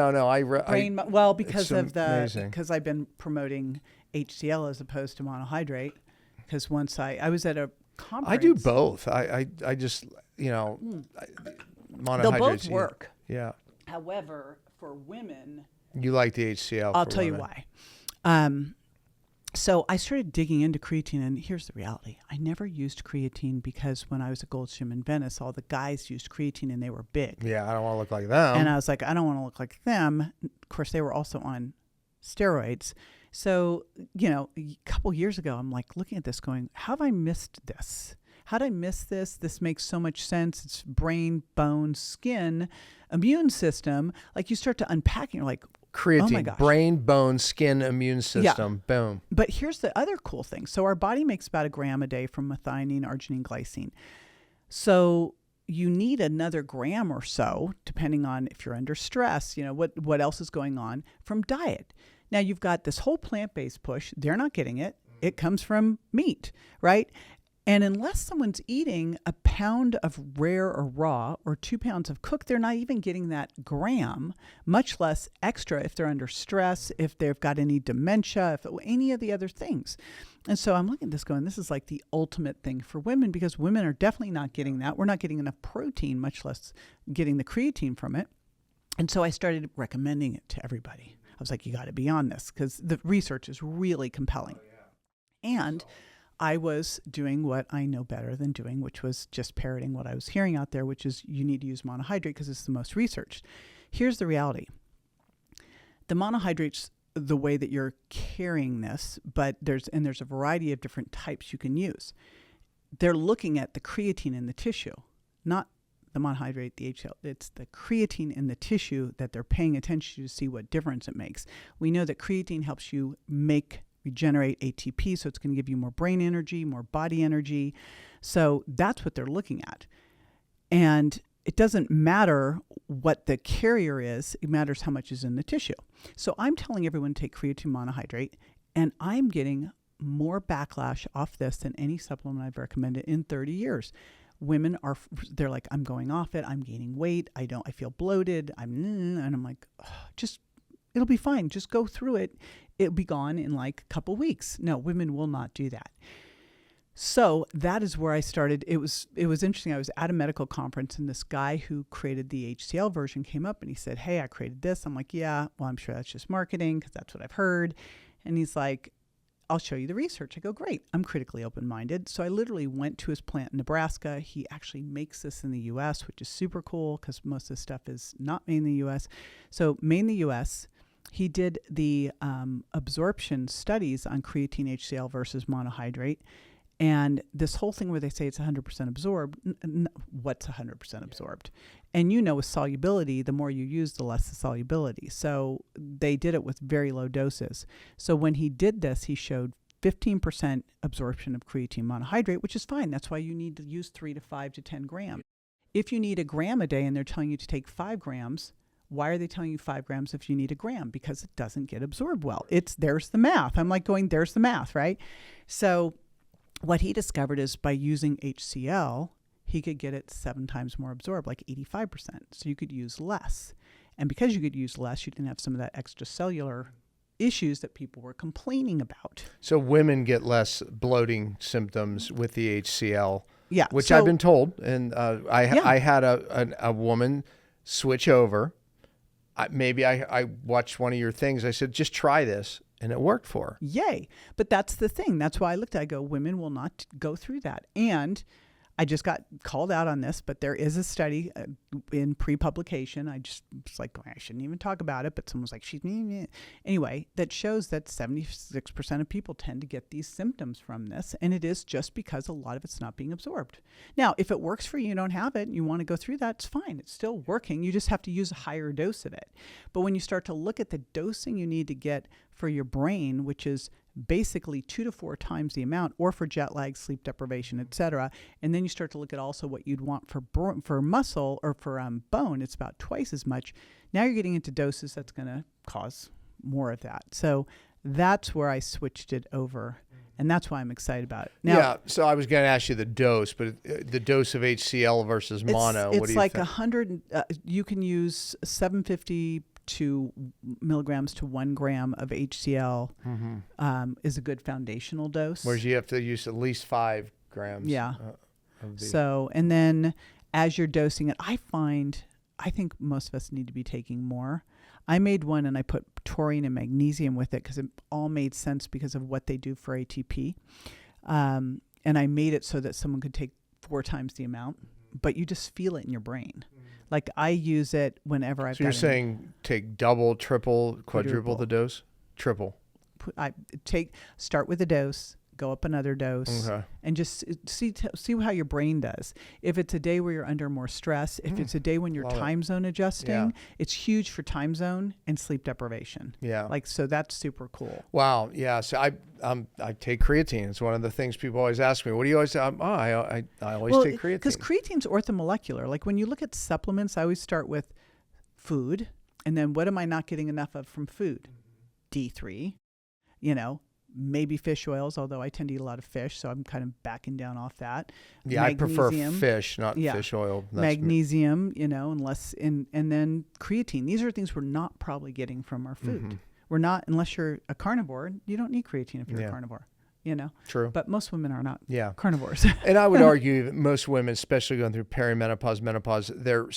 Because I've been promoting HCl as opposed to monohydrate. Because once I was at a conference. I do both. I just, monohydrate. They'll both work. Yeah. However, for women. You like the HCl. I'll tell you why. So I started digging into creatine, and here's the reality. I never used creatine because when I was at Gold's Gym in Venice, all the guys used creatine and they were big. Yeah, I don't want to look like them. And I was like, I don't want to look like them. Of course, they were also on steroids. So, a couple years ago, I'm like looking at this going, how have I missed this? How did I miss this? This makes so much sense. It's brain, bones, skin, immune system. Like you start to unpack and you're like, Creatine, oh my gosh. brain, bone, skin, immune system. Yeah. Boom. But here's the other cool thing. So our body makes about 1 gram a day from methionine, arginine, glycine. So you need another gram or so, depending on if you're under stress, what else is going on from diet. Now you've got this whole plant-based push. They're not getting it. It comes from meat, right? And unless someone's eating a pound of rare or raw or 2 pounds of cooked, they're not even getting that gram, much less extra if they're under stress, if they've got any dementia, if any of the other things. And so I'm looking at this going, this is like the ultimate thing for women because women are definitely not getting that. We're not getting enough protein, much less getting the creatine from it. And so I started recommending it to everybody. I was like, you got to be on this because the research is really compelling. And I was doing what I know better than doing, which was just parroting what I was hearing out there, which is you need to use monohydrate because it's the most researched. Here's the reality. The monohydrate's the way that you're carrying this, but there's a variety of different types you can use. They're looking at the creatine in the tissue, not the monohydrate, the HCl. It's the creatine in the tissue that they're paying attention to see what difference it makes. We know that creatine helps you regenerate ATP, so it's going to give you more brain energy, more body energy. So that's what they're looking at. And it doesn't matter what the carrier is, it matters how much is in the tissue. So I'm telling everyone to take creatine monohydrate, and I'm getting more backlash off this than any supplement I've recommended in 30 years. Women they're like, I'm going off it, I'm gaining weight, I feel bloated, and I'm like, it'll be fine, just go through it. It'll be gone in like a couple weeks. No, women will not do that. So that is where I started. It was interesting. I was at a medical conference and this guy who created the HCl version came up and he said, hey, I created this. I'm like, yeah, well, I'm sure that's just marketing because that's what I've heard. And he's like, I'll show you the research. I go, great. I'm critically open-minded. So I literally went to his plant in Nebraska. He actually makes this in the U.S., which is super cool because most of the stuff is not made in the U.S. So made in the U.S., he did the absorption studies on creatine HCl versus monohydrate. And this whole thing where they say it's 100% absorbed, what's 100% absorbed? And with solubility, the more you use, the less the solubility. So they did it with very low doses. So when he did this, he showed 15% absorption of creatine monohydrate, which is fine. That's why you need to use 3 to 5 to 10 grams. If you need 1 gram a day and they're telling you to take 5 grams, why are they telling you 5 grams if you need 1 gram? Because it doesn't get absorbed well. There's the math. I'm like going, there's the math, right? So what he discovered is by using HCl, he could get it 7 times more absorbed, like 85%. So you could use less. And because you could use less, you didn't have some of that extracellular issues that people were complaining about. So women get less bloating symptoms with the HCl, yeah, which I've been told. And I had a woman switch over. I watched one of your things. I said, just try this. And it worked for her. Yay. But that's the thing. That's why I looked at it. I go, women will not go through that. And I just got called out on this, but there is a study in pre-publication. I just was like, I shouldn't even talk about it. But someone was like, anyway, that shows that 76% of people tend to get these symptoms from this. And it is just because a lot of it's not being absorbed. Now, if it works for you, you don't have it, and you want to go through that, it's fine. It's still working. You just have to use a higher dose of it. But when you start to look at the dosing you need to get for your brain, which is basically 2 to 4 times the amount, or for jet lag, sleep deprivation, etc. And then you start to look at also what you'd want for muscle or for bone. It's about twice as much. Now you're getting into doses that's going to cause more of that. So that's where I switched it over. And that's why I'm excited about it. Now, yeah, so I was going to ask you the dose, but the dose of HCl versus mono, what do you think? It's like 100, you can use 750 milligrams to 1 gram of HCl is a good foundational dose. Whereas you have to use at least 5 grams. Yeah. So, and then as you're dosing it, I think most of us need to be taking more. I made one and I put taurine and magnesium with it because it all made sense because of what they do for ATP. And I made it so that someone could take 4 times the amount, but you just feel it in your brain. Like I use it whenever I've got. So you're saying take double, triple, quadruple the dose? Triple. start with a dose, go up another dose, and just see how your brain does. If it's a day where you're under more stress, if it's a day when you're time zone adjusting, it's huge for time zone and sleep deprivation. Yeah. So that's super cool. Wow. Yeah. So I take creatine. It's one of the things people always ask me. What do you always say? I always take creatine. Because creatine's orthomolecular. Like when you look at supplements, I always start with food, and then what am I not getting enough of from food? D3, maybe fish oils, although I tend to eat a lot of fish, so I'm kind of backing down off that. Yeah, I prefer fish, not fish oil. Magnesium, and then creatine. These are things we're not probably getting from our food. We're not, unless you're a carnivore, you don't need creatine if you're a carnivore. True. But most women are not carnivores. And I would argue that most women, especially going through perimenopause, menopause, they're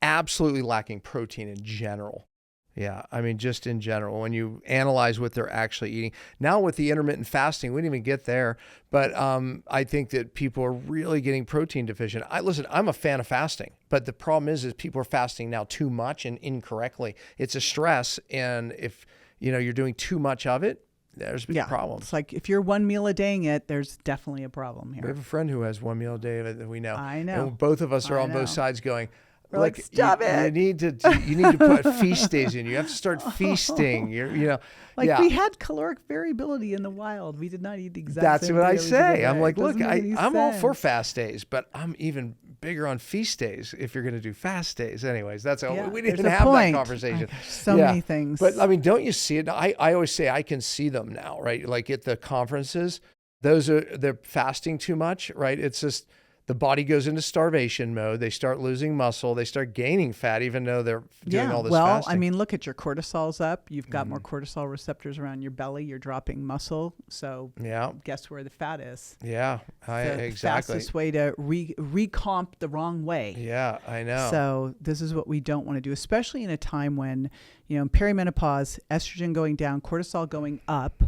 absolutely lacking protein in general. Yeah, I mean, just in general, when you analyze what they're actually eating. Now with the intermittent fasting, we didn't even get there, but I think that people are really getting protein deficient. Listen, I'm a fan of fasting, but the problem is people are fasting now too much and incorrectly. It's a stress, and if you're doing too much of it, there's problems. It's like if you're one meal a daying it, there's definitely a problem here. We have a friend who has one meal a day that we know. I know. And both of us are on both sides going, like, stop it. You need to put feast days in. You have to start feasting. We had caloric variability in the wild. We did not eat the exact That's same what I thing say. I'm like, look, I'm all sense. for fast days, but I'm even bigger on feast days if you're going to do fast days. Anyways, we didn't have that conversation. Many things. But I mean, don't you see it? I always say I can see them now, right? Like at the conferences, they're fasting too much, right? It's just the body goes into starvation mode. They start losing muscle. They start gaining fat, even though they're doing all this fasting. Well, I mean, look at your cortisol's up. You've got more cortisol receptors around your belly. You're dropping muscle. So guess where the fat is? Yeah, exactly. Fastest way to recomp the wrong way. Yeah, I know. So this is what we don't want to do, especially in a time when, in perimenopause, estrogen going down, cortisol going up,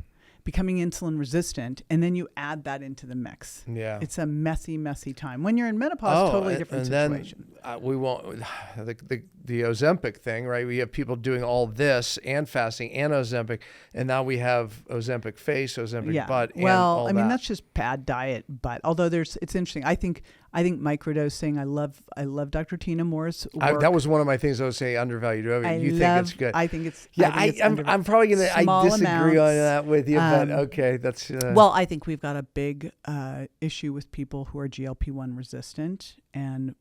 becoming insulin resistant, and then you add that into the mix. Yeah. It's a messy, messy time. When you're in menopause, totally different situation. Then, we won't, the Ozempic thing, right? We have people doing all this and fasting and Ozempic, and now we have Ozempic face, Ozempic butt, and all that. That's just bad diet, but although it's interesting. I think microdosing, I love Dr. Tina Moore's work. That was one of my things I would say undervalued. You think it's good? I think it's I'm probably going to I disagree on that with you, but okay, that's well, I think we've got a big issue with people who are GLP-1 resistant, and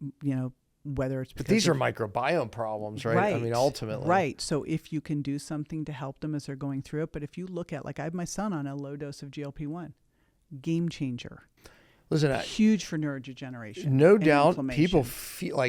whether it's because these are microbiome problems, right? I mean, ultimately. Right. So if you can do something to help them as they're going through it, but if you look at, I have my son on a low dose of GLP-1, game changer. Listen, huge for neurodegeneration. No doubt people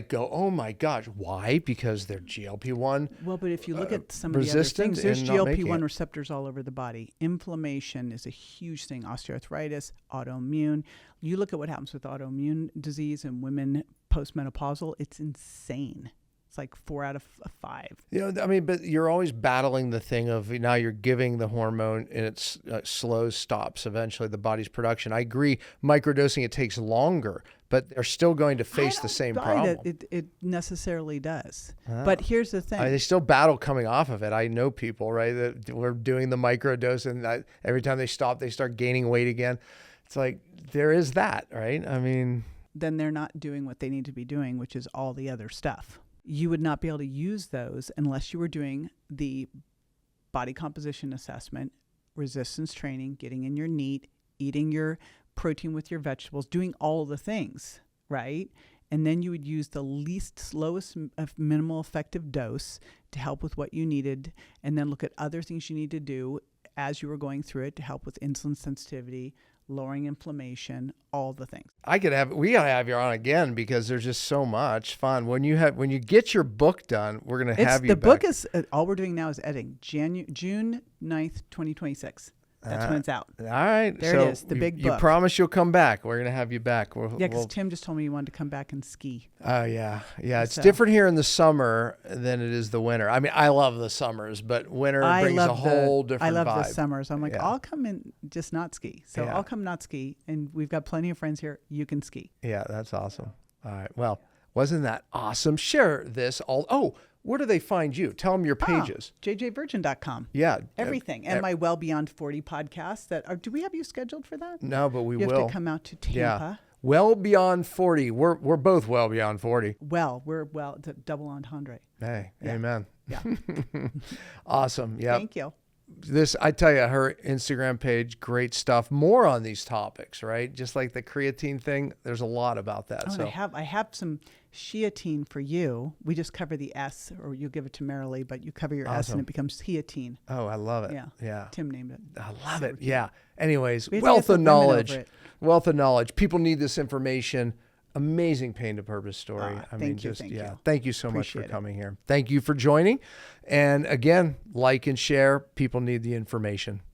go, oh my gosh. Why? Because they're GLP-1 Well, but if you look at some of the other things, there's GLP-1 receptors all over the body. Inflammation is a huge thing. Osteoarthritis, autoimmune. You look at what happens with autoimmune disease in women postmenopausal, it's insane. It's like 4 out of 5. But you're always battling the thing of now you're giving the hormone and it stops eventually the body's production. I agree. Microdosing, it takes longer, but they're still going to face the same problem. It necessarily does. But here's the thing. They still battle coming off of it. I know people, right, that were doing the microdose, and every time they stop, they start gaining weight again. It's like, there is that, right? I mean, then they're not doing what they need to be doing, which is all the other stuff. You would not be able to use those unless you were doing the body composition assessment, resistance training, getting in your NEAT, eating your protein with your vegetables, doing all the things, right? And then you would use the slowest minimal effective dose to help with what you needed, and then look at other things you need to do as you were going through it to help with insulin sensitivity, lowering inflammation, all the things. We gotta have you on again because there's just so much fun. When you get your book done, we're gonna have you back. The book is all we're doing now is editing. June 9th, 2026. That's when it's out. All right. There it is, the big book. You promise you'll come back. We're going to have you back. Because Tim just told me he wanted to come back and ski. Oh, yeah. Yeah, it's different here in the summer than it is the winter. I mean, I love the summers, but winter brings a whole different vibe. I love the summers. I'm like, I'll come and just not ski. So I'll come not ski, and we've got plenty of friends here. You can ski. Yeah, that's awesome. All right. Well, Wasn't that awesome? Share this all. Oh, where do they find you? Tell them your pages. jjvirgin.com. Yeah. Everything. And my Well Beyond 40 podcast do we have you scheduled for that? No, but we You will. have to come out to Tampa. Yeah. Well Beyond 40. We're both well beyond 40. We're double entendre. Hey, Yeah. amen. Yeah. Awesome. Yeah. Thank you. I tell you, her Instagram page, great stuff. More on these topics, right? Just like the creatine thing, there's a lot about that. Oh, So and I have some sheatine for you. We just cover the S, or you give it to Marilee, but you cover your S Awesome. and it becomes heatine. oh, I love it. Yeah. Yeah. Tim named it. I love it. Yeah. Anyways, We have to wealth get the of women knowledge. over it. Wealth of knowledge. People need this information. Amazing pain to purpose story. Thank you. Thank you so much for Appreciate it. coming here. Thank you for joining. And again, like and share. People need the information.